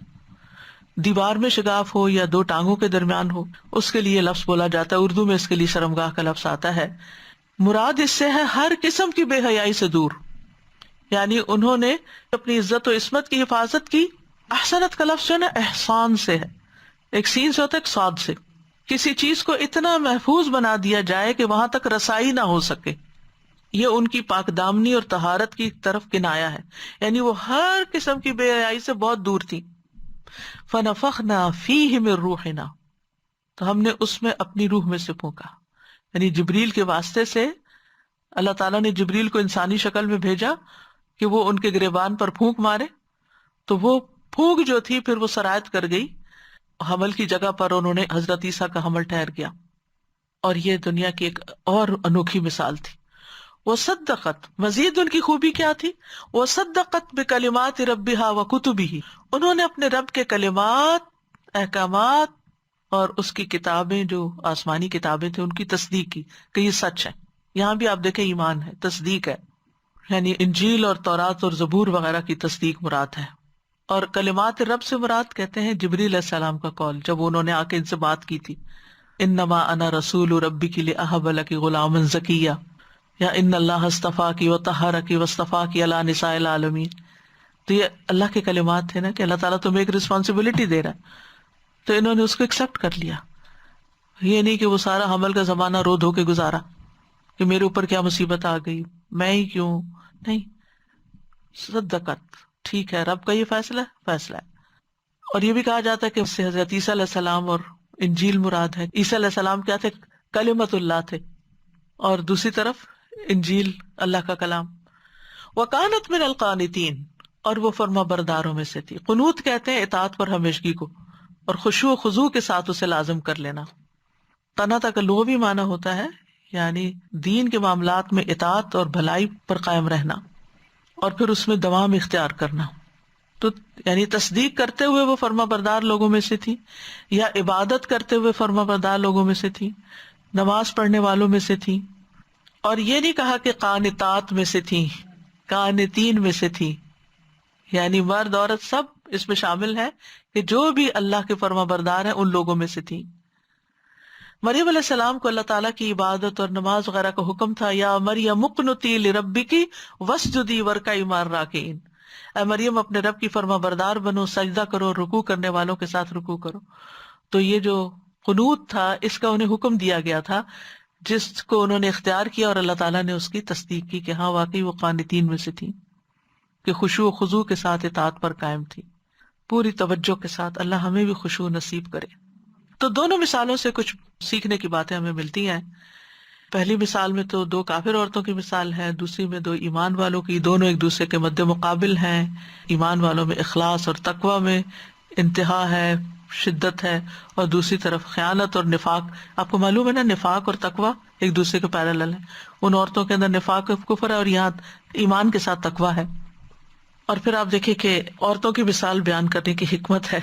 S1: دیوار میں شگاف ہو یا دو ٹانگوں کے درمیان ہو، اس کے لیے لفظ بولا جاتا ہے، اردو میں اس کے لیے شرمگاہ کا لفظ آتا ہے۔ مراد اس سے ہے ہر قسم کی بے حیائی سے دور، یعنی انہوں نے اپنی عزت و عصمت کی حفاظت کی۔ احسنت کا لفظ جو ہے نا احسان سے ہے، ایک سین سے ہوتا ہے ایک صاد سے، کسی چیز کو اتنا محفوظ بنا دیا جائے کہ وہاں تک رسائی نہ ہو سکے، یہ ان کی پاک دامنی اور طہارت کی طرف کنایا ہے، یعنی وہ ہر قسم کی بے حیائی سے بہت دور تھی۔ فنفخنا فیہ من روحنا، تو ہم نے اس میں اپنی روح میں سے پھونکا، یعنی جبریل کے واسطے سے اللہ تعالیٰ نے جبریل کو انسانی شکل میں بھیجا کہ وہ ان کے گریبان پر پھونک مارے، تو وہ پھونک جو تھی پھر وہ سرایت کر گئی، حمل کی جگہ پر انہوں نے حضرت عیسیٰ کا حمل ٹھہر گیا، اور یہ دنیا کی ایک اور انوکھی مثال تھی۔ وہ صدقت، مزید ان کی خوبی کیا تھی؟ وہ صدقت بکلمات ربہا وکتبہ، انہوں نے اپنے رب کے کلمات، احکامات اور اس کی کتابیں جو آسمانی کتابیں تھیں ان کی تصدیق کی کہ یہ سچ ہے۔ یہاں بھی آپ دیکھیں ایمان ہے، تصدیق ہے، یعنی انجیل اور تورات اور زبور وغیرہ کی تصدیق مراد ہے۔ اور کلمات رب سے مراد کہتے ہیں جبریل علیہ السلام کا قول، جب انہوں نے آ کے ان سے بات کی تھی، انما انا رسول ربک لاہب لک غلاما زکیا، یا ان اللہ اصطفاک وطہرک واصطفاک علی نساء العالمین۔ تو یہ اللہ کے کلمات تھے نا کہ اللہ تعالیٰ تمہیں ایک رسپانسبلٹی دے رہا ہے، تو انہوں نے اس کو ایکسپٹ کر لیا۔ یہ نہیں کہ وہ سارا حمل کا زمانہ رو دھو کے گزارا کہ میرے اوپر کیا مصیبت آ گئی، میں ہی کیوں، نہیں، صدقت، ٹھیک ہے رب کا یہ فیصلہ ہے۔ اور یہ بھی کہا جاتا ہے کہ اس سے حضرت عیسیٰ علیہ السلام اور انجیل مراد ہے۔ عیسیٰ علیہ السلام کیا تھے؟ کلمت اللہ تھے، اور دوسری طرف انجیل اللہ کا کلام۔ وکانت من القانتین، اور وہ فرما برداروں میں سے تھی۔ قنوت کہتے ہیں اطاعت پر ہمیشگی کو، اور خشوع و خضوع کے ساتھ اسے لازم کر لینا۔ قناۃ کا لغوی معنی ہوتا ہے یعنی دین کے معاملات میں اطاعت اور بھلائی پر قائم رہنا، اور پھر اس میں دوام اختیار کرنا۔ تو یعنی تصدیق کرتے ہوئے وہ فرما بردار لوگوں میں سے تھی، یا عبادت کرتے ہوئے فرما بردار لوگوں میں سے تھی، نماز پڑھنے والوں میں سے تھی۔ اور یہ نہیں کہا کہ قانتات میں سے تھی، قانتین میں سے تھی، یعنی مرد عورت سب اس میں شامل ہے کہ جو بھی اللہ کے فرما بردار ہیں ان لوگوں میں سے تھی۔ مریم علیہ السلام کو اللہ تعالیٰ کی عبادت اور نماز وغیرہ کا حکم تھا، یا مریم اقنتی لربکی واسجدی وارکعی مع الراکعین، اے مریم اپنے رب کی فرما بردار بنو، سجدہ کرو، رکوع کرنے والوں کے ساتھ رکوع کرو۔ تو یہ جو قنوت تھا اس کا انہیں حکم دیا گیا تھا، جس کو انہوں نے اختیار کیا، اور اللہ تعالیٰ نے اس کی تصدیق کی کہ ہاں واقعی وہ قانتین میں سے تھی، کہ خشوع و خضوع کے ساتھ اطاعت پر قائم تھی، پوری توجہ کے ساتھ۔ اللہ ہمیں بھی خشوع نصیب کرے۔ تو دونوں مثالوں سے کچھ سیکھنے کی باتیں ہمیں ملتی ہیں۔ پہلی مثال میں تو دو کافر عورتوں کی مثال ہے، دوسری میں دو ایمان والوں کی، دونوں ایک دوسرے کے مد مقابل ہیں۔ ایمان والوں میں اخلاص اور تقوی میں انتہا ہے، شدت ہے، اور دوسری طرف خیانت اور نفاق۔ آپ کو معلوم ہے نا نفاق اور تقوی ایک دوسرے کے پیرالل ہیں، ان عورتوں کے اندر نفاق کفر ہے اور یہاں ایمان کے ساتھ تقوی ہے۔ اور پھر آپ دیکھیں کہ عورتوں کی مثال بیان کرنے کی حکمت ہے،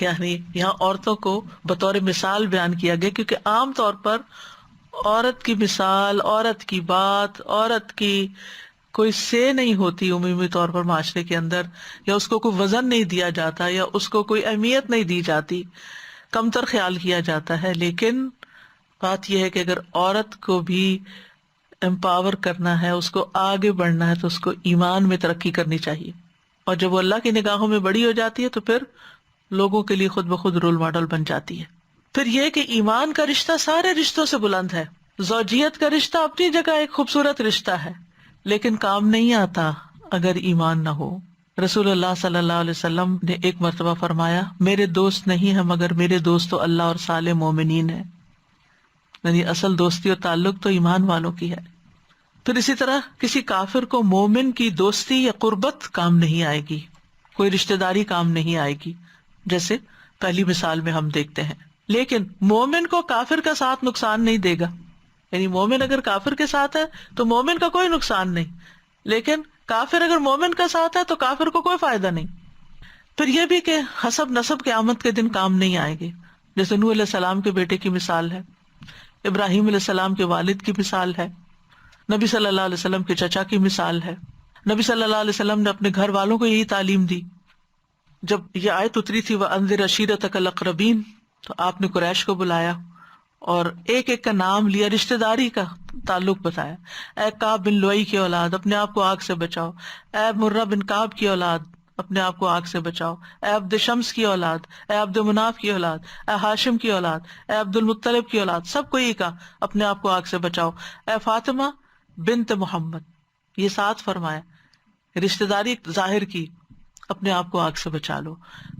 S1: یعنی یہاں عورتوں کو بطور مثال بیان کیا گیا، کیونکہ عام طور پر عورت کی مثال، عورت کی بات، عورت کی کوئی سے نہیں ہوتی عمومی طور پر معاشرے کے اندر، یا اس کو کوئی وزن نہیں دیا جاتا، یا اس کو کوئی اہمیت نہیں دی جاتی، کمتر خیال کیا جاتا ہے۔ لیکن بات یہ ہے کہ اگر عورت کو بھی امپاور کرنا ہے، اس کو آگے بڑھنا ہے، تو اس کو ایمان میں ترقی کرنی چاہیے، اور جب وہ اللہ کی نگاہوں میں بڑی ہو جاتی ہے تو پھر لوگوں کے لیے خود بخود رول ماڈل بن جاتی ہے. پھر یہ کہ ایمان کا رشتہ سارے رشتوں سے بلند ہے. زوجیت کا رشتہ اپنی جگہ ایک خوبصورت رشتہ ہے، لیکن کام نہیں آتا اگر ایمان نہ ہو. رسول اللہ صلی اللہ علیہ وسلم نے ایک مرتبہ فرمایا، میرے دوست نہیں ہیں مگر میرے دوست تو اللہ اور صالح مومنین ہیں. یعنی اصل دوستی اور تعلق تو ایمان والوں کی ہے. پھر اسی طرح کسی کافر کو مومن کی دوستی یا قربت کام نہیں آئے گی، کوئی رشتہ داری کام نہیں آئے گی، جیسے پہلی مثال میں ہم دیکھتے ہیں. لیکن مومن کو کافر کا ساتھ نقصان نہیں دے گا. یعنی مومن اگر کافر کے ساتھ ہے تو مومن کا کوئی نقصان نہیں، لیکن کافر اگر مومن کا ساتھ ہے تو کافر کو کوئی فائدہ نہیں. پھر یہ بھی کہ حسب نسب قیامت کے دن کام نہیں آئے گے. جیسے نوح علیہ السلام کے بیٹے کی مثال ہے، ابراہیم علیہ السلام کے والد کی مثال ہے، نبی صلی اللہ علیہ وسلم کے چچا کی مثال ہے. نبی صلی اللہ علیہ وسلم نے اپنے گھر والوں کو یہی تعلیم دی. جب یہ آیت اتری تھی وَأَنذِرْ عَشِيرَتَكَ الْأَقْرَبِينَ، تو آپ نے قریش کو بلایا اور ایک ایک کا نام لیا، رشتہ داری کا تعلق بتایا. اے کعب بن لؤی کی اولاد، اپنے آپ کو آگ سے بچاؤ. اے مرہ بن کعب کی اولاد، اپنے آپ کو آگ سے بچاؤ. اے عبد شمس کی اولاد، اے عبد مناف کی اولاد، اے ہاشم کی اولاد، اے عبد المطلب کی اولاد، سب کو یہ کہا اپنے آپ کو آگ سے بچاؤ. اے فاطمہ بنت محمد، یہ 7 فرمایا. رشتہ داری ظاہر کی، اپنے آپ کو آگ سے بچا لو.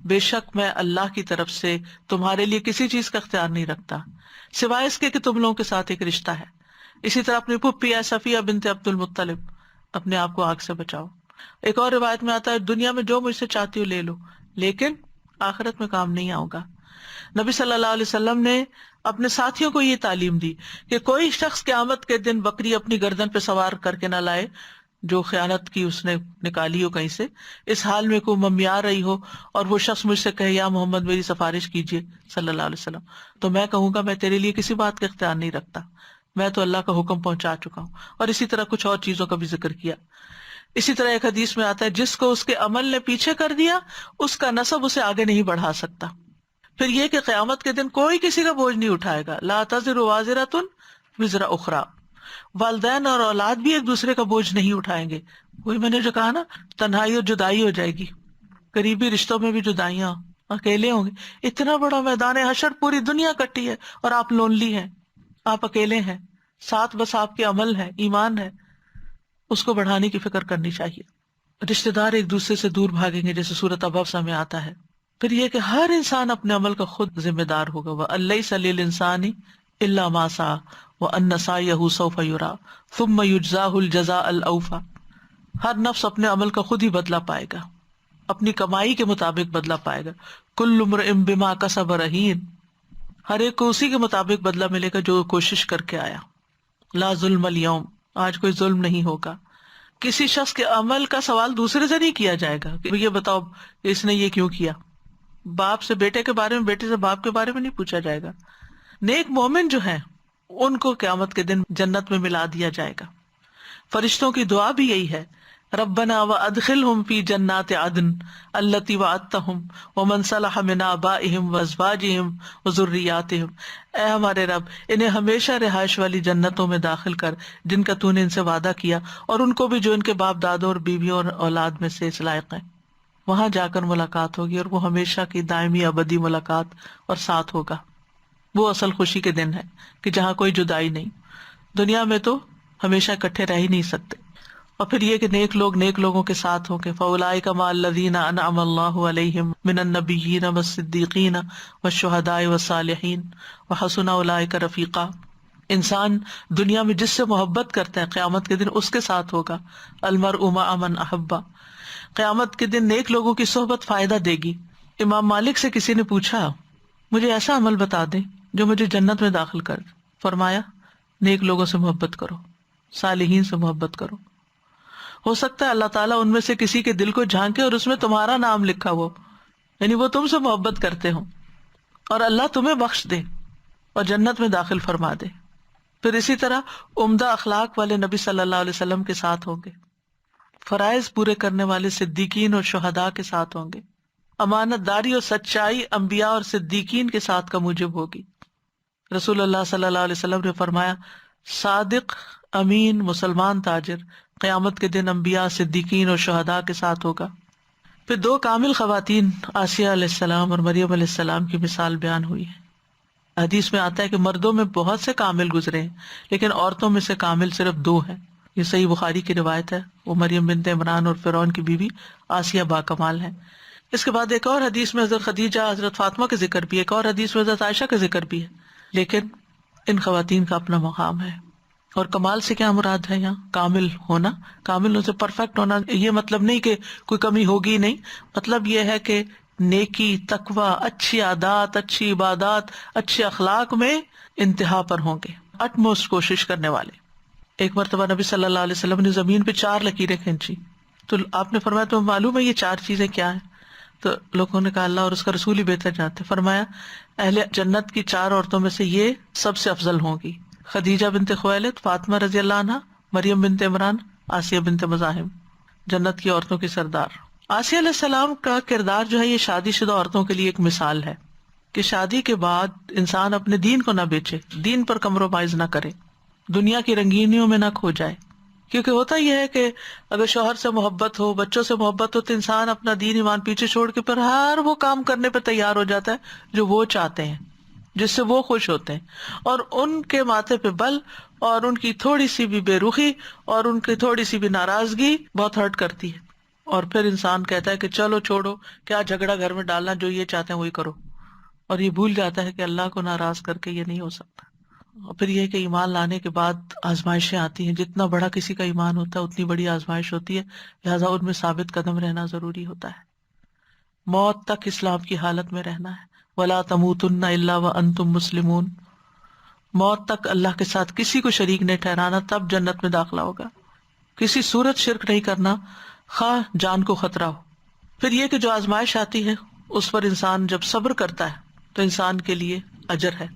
S1: بے شک میں اللہ کی طرف سے تمہارے لیے کسی چیز کا اختیار نہیں رکھتا سوائے اس کے کہ تم لوگوں کے ساتھ ایک رشتہ ہے. اسی طرح اپنی پھپھی ہے صفیہ بنت عبد المطلب، اپنے آپ کو آگ سے بچاؤ. ایک اور روایت میں آتا ہے دنیا میں جو مجھ سے چاہتی ہو لے لو، لیکن آخرت میں کام نہیں آؤں گا. نبی صلی اللہ علیہ وسلم نے اپنے ساتھیوں کو یہ تعلیم دی کہ کوئی شخص قیامت کے دن بکری اپنی گردن پہ سوار کر کے نہ لائے جو خیانت کی اس نے نکالی ہو کہیں سے، اس حال میں کوئی ممیار رہی ہو اور وہ شخص مجھ سے کہے یا محمد میری سفارش کیجیے صلی اللہ علیہ وسلم، تو میں کہوں گا میں تیرے لیے کسی بات کا اختیار نہیں رکھتا، میں تو اللہ کا حکم پہنچا چکا ہوں. اور اسی طرح کچھ اور چیزوں کا بھی ذکر کیا. اسی طرح ایک حدیث میں آتا ہے جس کو اس کے عمل نے پیچھے کر دیا اس کا نسب اسے آگے نہیں بڑھا سکتا. پھر یہ کہ قیامت کے دن کوئی کسی کا بوجھ نہیں اٹھائے گا. لا تزر وازرۃ وزر اخری، والدین اور اولاد بھی ایک دوسرے کا بوجھ نہیں اٹھائیں گے. وہی میں نے جو کہا نا، تنہائی اور جدائی ہو جائے گی، قریبی رشتوں میں بھی جدائیاں، اکیلے ہوں گے. اتنا بڑا میدان حشر، پوری دنیا کٹی ہے اور آپ لونلی ہیں، آپ اکیلے ہیں، ساتھ بس آپ کے عمل ہے، ایمان ہے. اس کو بڑھانے کی فکر کرنی چاہیے. رشتہ دار ایک دوسرے سے دور بھاگیں گے جیسے سورۃ ابسہ میں آتا ہے. پھر یہ کہ ہر انسان اپنے عمل کا خود ذمہ دار ہوگا. وَأَلَّيْسَ لِلْإِنسَانِ إِلَّا مَا سَعَىٰ وَأَنَّ سَعْيَهُ سَوْفَ يُرَىٰ ثُمَّ يُجْزَاهُ الْجَزَاءَ الْأَوْفَىٰ. ہر نفس اپنے عمل کا خود ہی بدلہ پائے گا، اپنی کمائی کے مطابق بدلہ پائے گا. كُلُّ امْرِئٍ بِمَا كَسَبَ رَهِينٌ، ہر ایک کو اسی کے مطابق بدلہ ملے گا جو کوشش کر کے آیا. لا ظلم اليوم، آج کوئی ظلم نہیں ہوگا. کسی شخص کے عمل کا سوال دوسرے سے نہیں کیا جائے گا کہ یہ بتاؤ اس نے یہ کیوں کیا. باپ سے بیٹے کے بارے میں، بیٹے سے باپ کے بارے میں نہیں پوچھا جائے گا. نیک مومن جو ہیں ان کو قیامت کے دن جنت میں ملا دیا جائے گا. فرشتوں کی دعا بھی یہی ہے، ربنا وادخلهم فی جنات عدن التی وعدتہم ومن صلح من آبائہم وازواجہم وذریاتہم. اے ہمارے رب، انہیں ہمیشہ رہائش والی جنتوں میں داخل کر جن کا تو نے ان سے وعدہ کیا، اور ان کو بھی جو ان کے باپ دادوں اور بیویوں اور اولاد میں سے اس لائق ہیں. وہاں جا کر ملاقات ہوگی اور وہ ہمیشہ کی دائمی ابدی ملاقات اور ساتھ ہوگا. وہ اصل خوشی کے دن ہے کہ جہاں کوئی جدائی نہیں. دنیا میں تو ہمیشہ اکٹھے رہ ہی نہیں سکتے. اور پھر یہ کہ نیک لوگ نیک لوگوں کے ساتھ ہوں گے. فَأُولَٰئِكَ مَعَ الَّذِينَ أَنْعَمَ اللَّهُ عَلَيْهِم مِّنَ النَّبِيِّينَ وَالصِّدِّيقِينَ وَالشُّهَدَاءِ وَالصَّالِحِينَ وَحَسُنَ أُولَٰئِكَ رَفِيقًا. انسان دنیا میں جس سے محبت کرتا ہے قیامت کے دن اس کے ساتھ ہوگا. الْمَرْءُ مَعَ مَنْ أَحَبَّ. قیامت کے دن نیک لوگوں کی صحبت فائدہ دے گی. امام مالک سے کسی نے پوچھا مجھے ایسا عمل بتا دیں جو مجھے جنت میں داخل کر. فرمایا نیک لوگوں سے محبت کرو، صالحین سے محبت کرو. ہو سکتا ہے اللہ تعالیٰ ان میں سے کسی کے دل کو جھانکے اور اس میں تمہارا نام لکھا ہو، یعنی وہ تم سے محبت کرتے ہوں، اور اللہ تمہیں بخش دے اور جنت میں داخل فرما دے. پھر اسی طرح عمدہ اخلاق والے نبی صلی اللہ علیہ وسلم کے ساتھ ہوں گے. فرائض پورے کرنے والے صدیقین اور شہداء کے ساتھ ہوں گے. امانت داری اور سچائی انبیاء اور صدیقین کے ساتھ کا موجب ہوگی. رسول اللہ صلی اللہ علیہ وسلم نے فرمایا صادق امین مسلمان تاجر قیامت کے دن انبیاء صدیقین اور شہداء کے ساتھ ہوگا. پھر دو کامل خواتین آسیہ علیہ السلام اور مریم علیہ السلام کی مثال بیان ہوئی ہے. حدیث میں آتا ہے کہ مردوں میں بہت سے کامل گزرے ہیں لیکن عورتوں میں سے کامل صرف دو ہیں. یہ صحیح بخاری کی روایت ہے. وہ مریم بنت عمران اور فرعون کی بیوی آسیہ با کمال ہیں. اس کے بعد ایک اور حدیث میں حضرت خدیجہ، حضرت فاطمہ کا ذکر بھی ہے، ایک اور حدیث میں حضرت عائشہ کا ذکر بھی ہے. لیکن ان خواتین کا اپنا مقام ہے. اور کمال سے کیا مراد ہے یہاں؟ کامل ہونا. کامل سے پرفیکٹ ہونا، یہ مطلب نہیں کہ کوئی کمی ہوگی نہیں، مطلب یہ ہے کہ نیکی، تقوی، اچھی عادات، اچھی عبادات، اچھے اخلاق میں انتہا پر ہوں گے، اٹموسٹ کوشش کرنے والے. ایک مرتبہ نبی صلی اللہ علیہ وسلم نے زمین پہ 4 لکیریں کھینچی تو آپ نے فرمایا تمہیں معلوم ہے یہ 4 چیزیں کیا ہیں؟ تو لوگوں نے کہا اللہ اور اس کا رسول ہی بہتر جانتے. فرمایا اہل جنت کی 4 عورتوں میں سے یہ سب سے افضل ہوں گی: خدیجہ بنت خویلد، فاطمہ رضی اللہ عنہا، مریم بنت عمران، آسیہ بنت مزاحم، جنت کی عورتوں کی سردار. آسیہ علیہ السلام کا کردار جو ہے یہ شادی شدہ عورتوں کے لیے ایک مثال ہے کہ شادی کے بعد انسان اپنے دین کو نہ بیچے، دین پر کمپرومائز نہ کرے، دنیا کی رنگینیوں میں نہ کھو جائے. کیونکہ ہوتا یہ ہے کہ اگر شوہر سے محبت ہو، بچوں سے محبت ہو، تو انسان اپنا دین ایمان پیچھے چھوڑ کے پھر ہر وہ کام کرنے پہ تیار ہو جاتا ہے جو وہ چاہتے ہیں، جس سے وہ خوش ہوتے ہیں. اور ان کے ماتھے پہ بل اور ان کی تھوڑی سی بھی بے رخی اور ان کی تھوڑی سی بھی ناراضگی بہت ہرٹ کرتی ہے. اور پھر انسان کہتا ہے کہ چلو چھوڑو، کیا جھگڑا گھر میں ڈالنا، جو یہ چاہتے ہیں وہی کرو. اور یہ بھول جاتا ہے کہ اللہ کو ناراض کر کے یہ نہیں ہو سکتا. اور پھر یہ کہ ایمان لانے کے بعد آزمائشیں آتی ہیں. جتنا بڑا کسی کا ایمان ہوتا ہے اتنی بڑی آزمائش ہوتی ہے، لہٰذا ان میں ثابت قدم رہنا ضروری ہوتا ہے. موت تک اسلام کی حالت میں رہنا ہے. وَلَا تَمُوتُنَّ إِلَّا وَأَنْتُمْ مُسْلِمُونَ. موت تک اللہ کے ساتھ کسی کو شریک نہیں ٹھہرانا، تب جنت میں داخلہ ہوگا. کسی صورت شرک نہیں کرنا، خواہ جان کو خطرہ ہو. پھر یہ کہ جو آزمائش آتی ہے اس پر انسان جب صبر کرتا ہے تو انسان کے لیے اجر ہے.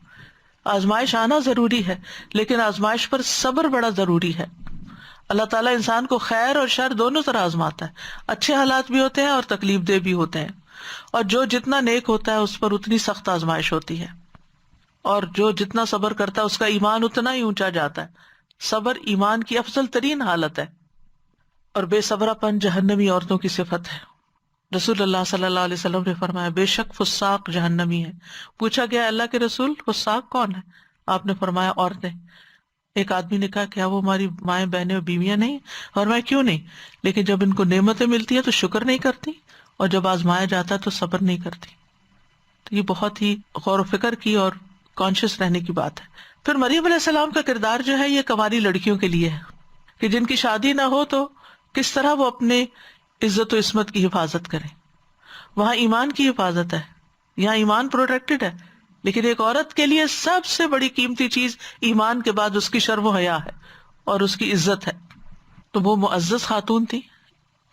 S1: آزمائش آنا ضروری ہے لیکن آزمائش پر صبر بڑا ضروری ہے. اللہ تعالیٰ انسان کو خیر اور شر دونوں طرح آزماتا ہے. اچھے حالات بھی ہوتے ہیں اور تکلیف دہ بھی ہوتے ہیں. اور جو جتنا نیک ہوتا ہے اس پر اتنی سخت آزمائش ہوتی ہے، اور جو جتنا صبر کرتا ہے اس کا ایمان اتنا ہی اونچا جاتا ہے. صبر ایمان کی افضل ترین حالت ہے. اور بے صبرا پن جہنمی عورتوں کی صفت ہے. رسول اللہ صلی اللہ علیہ وسلم نے فرمایا بے شک فساق جہنمی ہے. پوچھا گیا اللہ کے رسول فساق کون ہے؟ آپ نے فرمایا عورتیں. ایک آدمی نے کہا کیا وہ ہماری مائیں بہنیں اور بیویاں نہیں؟ فرمایا کیوں نہیں، لیکن جب ان کو نعمتیں ملتی ہیں تو شکر نہیں کرتی، اور جب آزمایا جاتا ہے تو صبر نہیں کرتی. تو یہ بہت ہی غور و فکر کی اور کانشیس رہنے کی بات ہے. پھر مریم علیہ السلام کا کردار جو ہے یہ کنواری لڑکیوں کے لیے ہے کہ جن کی شادی نہ ہو تو کس طرح وہ اپنے عزت و عصمت کی حفاظت کریں. وہاں ایمان کی حفاظت ہے، یہاں ایمان پروٹیکٹڈ ہے، لیکن ایک عورت کے لیے سب سے بڑی قیمتی چیز ایمان کے بعد اس کی شرم و حیا ہے اور اس کی عزت ہے. تو وہ معزز خاتون تھی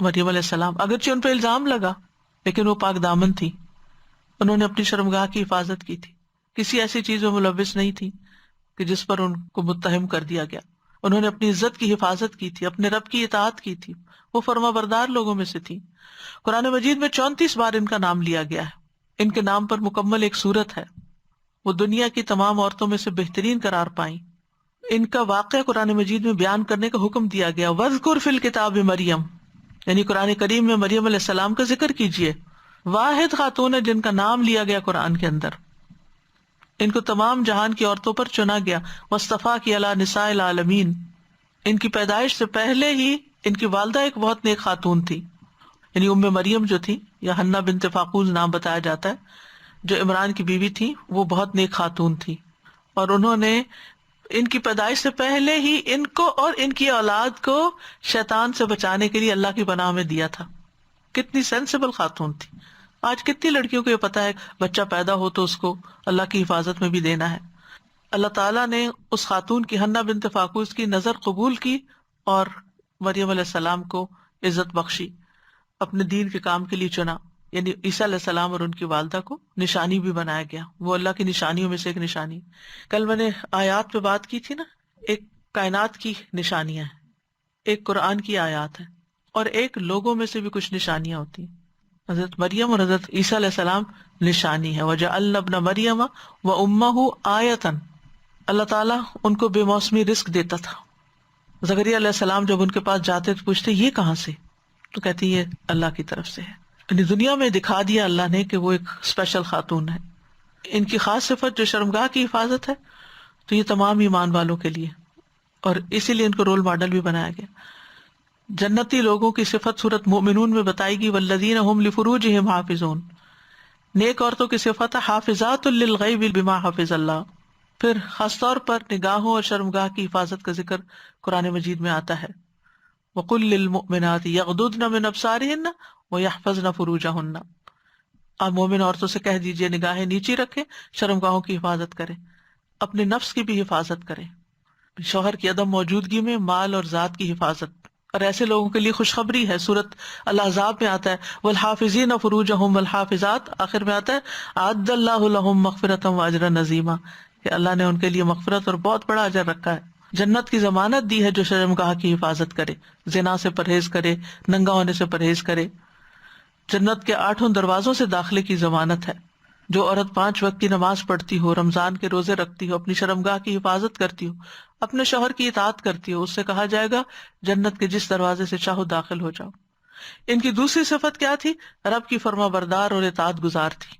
S1: مریم علیہ السلام. اگرچہ ان پہ الزام لگا لیکن وہ پاک دامن تھی. انہوں نے اپنی شرمگاہ کی حفاظت کی تھی، کسی ایسی چیز میں ملوث نہیں تھی کہ جس پر ان کو متہم کر دیا گیا. انہوں نے اپنی عزت کی حفاظت کی تھی، اپنے رب کی اطاعت کی تھی. وہ فرما بردار لوگوں میں سے تھی. قرآن مجید میں 34 بار ان کا نام لیا گیا ہے. ان کے نام پر مکمل ایک سورت ہے. وہ دنیا کی تمام عورتوں میں سے بہترین قرار پائیں. ان کا واقعہ قرآن مجید میں بیان کرنے کا حکم دیا گیا. وَاذْكُرْ فِي الْكِتَابِ مریم، یعنی قرآن کریم میں مریم علیہ السلام کا ذکر کیجیے. واحد خاتون ہے جن کا نام لیا گیا قرآن کے اندر. ان کو تمام جہان کی عورتوں پر چنا گیا. وَاصْطَفَاكِ عَلَىٰ نِسَاءِ الْعَالَمِينَ. ان کی پیدائش سے پہلے ہی ان کی والدہ ایک بہت نیک خاتون تھی، یعنی ام مریم جو تھی، یا حنا بنت فاقوز نام بتایا جاتا ہے، جو عمران کی بیوی تھی، وہ بہت نیک خاتون تھی. اور انہوں نے ان کی پیدائش سے پہلے ہی ان کو اور ان کی اولاد کو شیطان سے بچانے کے لیے اللہ کی پناہ میں دیا تھا. کتنی سینسیبل خاتون تھی. آج کتنی لڑکیوں کو یہ پتا ہے بچہ پیدا ہو تو اس کو اللہ کی حفاظت میں بھی دینا ہے. اللہ تعالیٰ نے اس خاتون کی، حنا بنت فاقوز کی نظر قبول کی اور مریم علیہ السلام کو عزت بخشی، اپنے دین کے کام کے لیے چنا. یعنی عیسیٰ علیہ السلام اور ان کی والدہ کو نشانی بھی بنایا گیا. وہ اللہ کی نشانیوں میں سے ایک نشانی. کل میں نے آیات پہ بات کی تھی نا، ایک کائنات کی نشانیاں ہیں، ایک قرآن کی آیات ہیں، اور ایک لوگوں میں سے بھی کچھ نشانیاں ہوتی ہیں. حضرت مریم اور حضرت عیسیٰ علیہ السلام نشانی ہے. وَجَعَلْنَا ابْنَ مَرْيَمَ وَأُمَّهُ آیَةً. اللہ تعالیٰ ان کو بے موسمی رزق دیتا تھا. زکریا علیہ السلام جب ان کے پاس جاتے تو پوچھتے یہ کہاں سے؟ تو کہتی یہ اللہ کی طرف سے ہے. یعنی دنیا میں دکھا دیا اللہ نے کہ وہ ایک اسپیشل خاتون ہے. ان کی خاص صفت جو شرمگاہ کی حفاظت ہے تو یہ تمام ایمان والوں کے لیے، اور اسی لیے ان کو رول ماڈل بھی بنایا گیا. جنتی لوگوں کی صفت سورۃ مومنون میں بتائی گئی، والذین هم لفروجہم حافظون. نیک عورتوں کی صفت ہے حافظات للغیب بما حفظ اللہ. پھر خاص طور پر نگاہوں اور شرمگاہ کی حفاظت کا ذکر قرآن مجید میں آتا ہے. وَقُلْ لِلْمُؤْمِنَاتِ يَغْضُضْنَ مِنْ أَبْصَارِهِنَّ وَيَحْفَظْنَ فُرُوجَهُنَّ. آپ مومن عورتوں سے کہہ دیجئے نگاہیں نیچی رکھیں، شرمگاہوں کی حفاظت کریں، اپنے نفس کی بھی حفاظت کریں. شوہر کی عدم موجودگی میں مال اور ذات کی حفاظت. اور ایسے لوگوں کے لیے خوشخبری ہے، سورۃ الاحزاب میں آتا ہے والحافظین فروجہم والحافظات، آخر میں آتا ہے اعد اللہ لہم مغفرۃ واجرا عظیما، کہ اللہ نے ان کے لیے مغفرت اور بہت بڑا اجر رکھا ہے. جنت کی ضمانت دی ہے جو شرمگاہ کی حفاظت کرے، زنا سے پرہیز کرے، ننگا ہونے سے پرہیز کرے. جنت کے 8 دروازوں سے داخلے کی ضمانت ہے. جو عورت 5 وقت کی نماز پڑھتی ہو، رمضان کے روزے رکھتی ہو، اپنی شرمگاہ کی حفاظت کرتی ہو، اپنے شوہر کی اطاعت کرتی ہو، اس سے کہا جائے گا جنت کے جس دروازے سے چاہو داخل ہو جاؤ. ان کی دوسری صفت کیا تھی؟ رب کی فرما بردار اور اطاعت گزار تھی.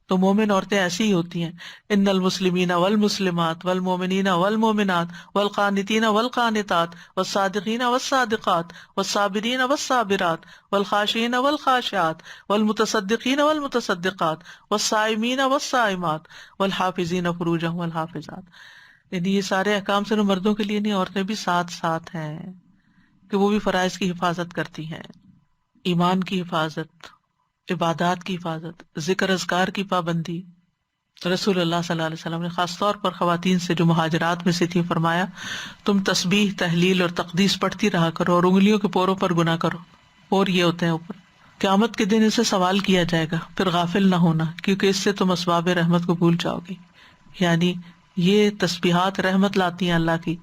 S1: تو مومن عورتیں ایسی ہی ہوتی ہیں. ان المسلمین والمسلمات والمؤمنین والمؤمنات والقانتین والقانتات والصادقین والصادقات والصابرین والصابرات والخاشعین والخاشعات والمتصدقین والمتصدقات والصائمین والصائمات والحافظین فروجہم والحافظات. یعنی یہ سارے احکام صرف مردوں کے لیے نہیں، عورتیں بھی ساتھ ساتھ ہیں کہ وہ بھی فرائض کی حفاظت کرتی ہیں. ایمان کی حفاظت، عبادات کی حفاظت، ذکر اذکار کی پابندی. رسول اللہ صلی اللہ علیہ وسلم نے خاص طور پر خواتین سے جو مہاجرات میں سے تھی فرمایا تم تسبیح، تحلیل اور تقدیس پڑھتی رہا کرو اور انگلیوں کے پوروں پر گناہ کرو. اور یہ ہوتے ہیں اوپر، قیامت کے دن اسے سوال کیا جائے گا. پھر غافل نہ ہونا کیونکہ اس سے تم اسباب رحمت کو بھول جاؤ گی. یعنی یہ تسبیحات رحمت لاتی ہیں اللہ کی.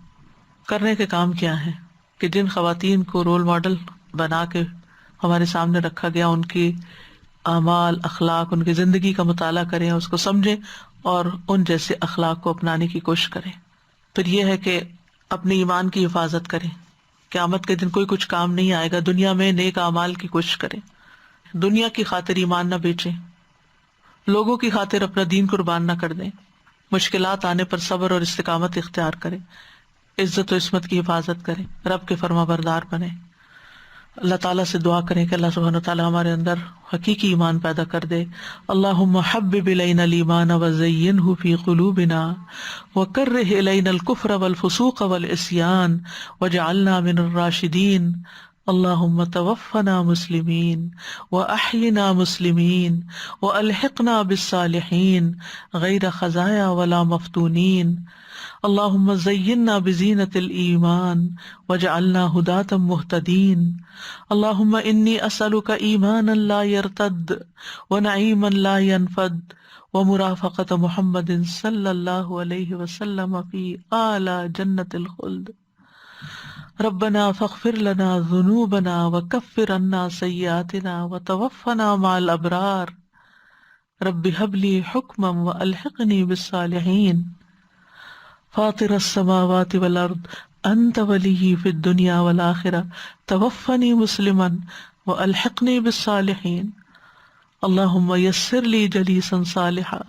S1: کرنے کے کام کیا ہیں کہ جن خواتین کو رول ماڈل بنا کے ہمارے سامنے رکھا گیا، ان کی اعمال، اخلاق، ان کی زندگی کا مطالعہ کریں، اس کو سمجھیں اور ان جیسے اخلاق کو اپنانے کی کوشش کریں. پھر یہ ہے کہ اپنے ایمان کی حفاظت کریں. قیامت کے دن کوئی کچھ کام نہیں آئے گا. دنیا میں نیک اعمال کی کوشش کریں. دنیا کی خاطر ایمان نہ بیچیں، لوگوں کی خاطر اپنا دین قربان نہ کر دیں. مشکلات آنے پر صبر اور استقامت اختیار کریں. عزت و عصمت کی حفاظت کریں. رب کے فرما بردار بنیں. اللہ تعالیٰ سے دعا کریں کہ اللہ سبحانہ وتعالیٰ ہمارے اندر حقیقی ایمان پیدا کر دے. اللہم حبب الینا الایمان وزینہ فی قلوبنا وکرہ الینا الکفر والفسوق والعصیان واجعلنا من الراشدین. اللہم توفنا مسلمین واحینا مسلمین والحقنا بالصالحین غیر خزایا ولا مفتونین. اللہم زینا بزینۃ الایمان واجعلنا ہداة مہتدین. اللہم انی اسألک ایمانا لا یرتد ونعیما لا ینفد ومرافقۃ محمد صلی اللہ علیہ وسلم فی اعلی جنۃ الخلد. ربنا فاغفر لنا ذنوبنا وکفر عنا سیئاتنا وتوفنا مع الابرار. رب هب لی حکما والحقنی بالصالحین. فاطر السماوات والارض انت ولی فی الدنیا والآخرہ توفنی مسلما والحقنی بالصالحین. اللہم یسر لی جلیسا صالحا.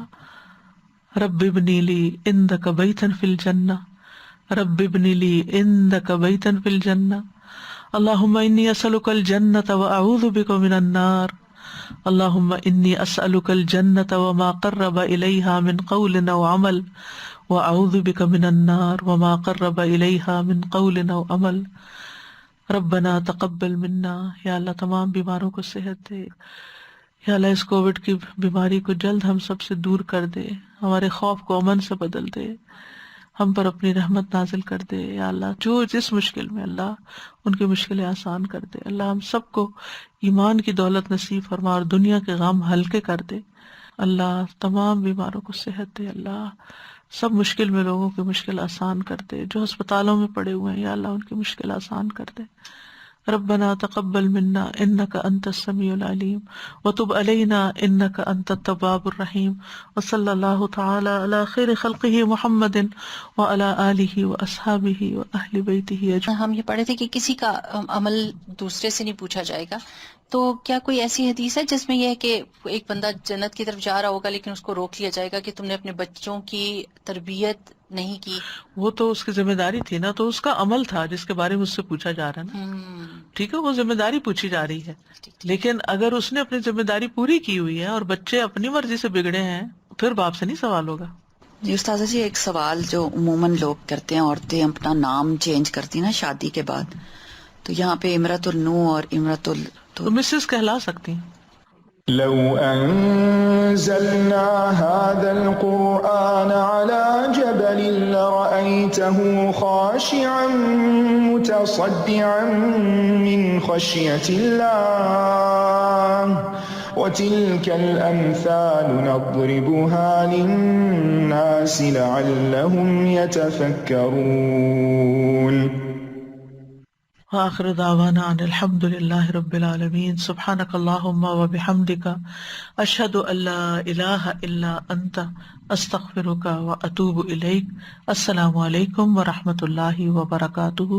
S1: رب ابنی لی عندک بیتا فی الجنہ. رب ابنی لی عندک بیتا فی الجنہ. اللہم انی اسألک الجنة واعوذ بک من النار. اللہم انی اسألک الجنة وما قرب الیہا من قول او عمل واعوذ بک من النار وما قرب الیہا من قول او عمل. ربنا تقبل منا. یا اللہ تمام بیماروں کو صحت دے. یا اللہ اس کووڈ کی بیماری کو جلد ہم سب سے دور کر دے. ہمارے خوف کو امن سے بدل دے. ہم پر اپنی رحمت نازل کر دے. یا اللہ جو جس مشکل میں، اللہ ان کی مشکلیں آسان کر دے. اللہ ہم سب کو ایمان کی دولت نصیب فرما اور دنیا کے غم ہلکے کر دے. اللہ تمام بیماروں کو صحت دے. اللہ سب مشکل میں لوگوں کی مشکل آسان کر دے. جو ہسپتالوں میں پڑے ہوئے ہیں یا اللہ ان کی مشکل آسان کر دے. ربنا تقبل منا انك انت السميع العليم وتب علينا انك انت التواب الرحيم وصلى الله تعالى على خير خلقه محمد وعلى آله واصحابه واهل بيته اجمعين.
S3: ہم یہ پڑھے تھے کہ کسی کا عمل دوسرے سے نہیں پوچھا جائے گا، تو کیا کوئی ایسی حدیث ہے جس میں یہ ہے کہ ایک بندہ جنت کی طرف جا رہا ہوگا لیکن اس کو روک لیا جائے گا کہ تم نے اپنے بچوں کی تربیت نہیں کی؟
S1: وہ تو اس کی ذمہ داری تھی نا، تو اس کا عمل تھا جس کے بارے میں اس سے پوچھا جا رہا ہے نا. ٹھیک ہے، وہ ذمہ داری پوچھی جا رہی ہے، لیکن اگر اس نے اپنی ذمہ داری پوری کی ہوئی ہے اور بچے اپنی مرضی سے بگڑے ہیں پھر باپ سے نہیں سوال ہوگا.
S4: جی استاذہ جی، ایک سوال جو عموماً لوگ کرتے ہیں، عورتیں اپنا نام چینج کرتی نا شادی کے بعد، تو یہاں پہ امرۃ النو اور امرۃ
S1: تو مسز کہلا سکتی ہیں.
S5: لو أنزلنا هذا القرآن على جبل لرأيته خاشعا متصدعا من خشية الله وتلك الأمثال نضربها للناس لعلهم يتفكرون.
S1: وآخر دعوانا ان الحمد للہ رب العالمین. سبحانک اللہم وبحمدک اشہد ان لا الہ الا انت استغفرک واتوب الیک. السلام علیکم ورحمۃ اللہ وبرکاتہ.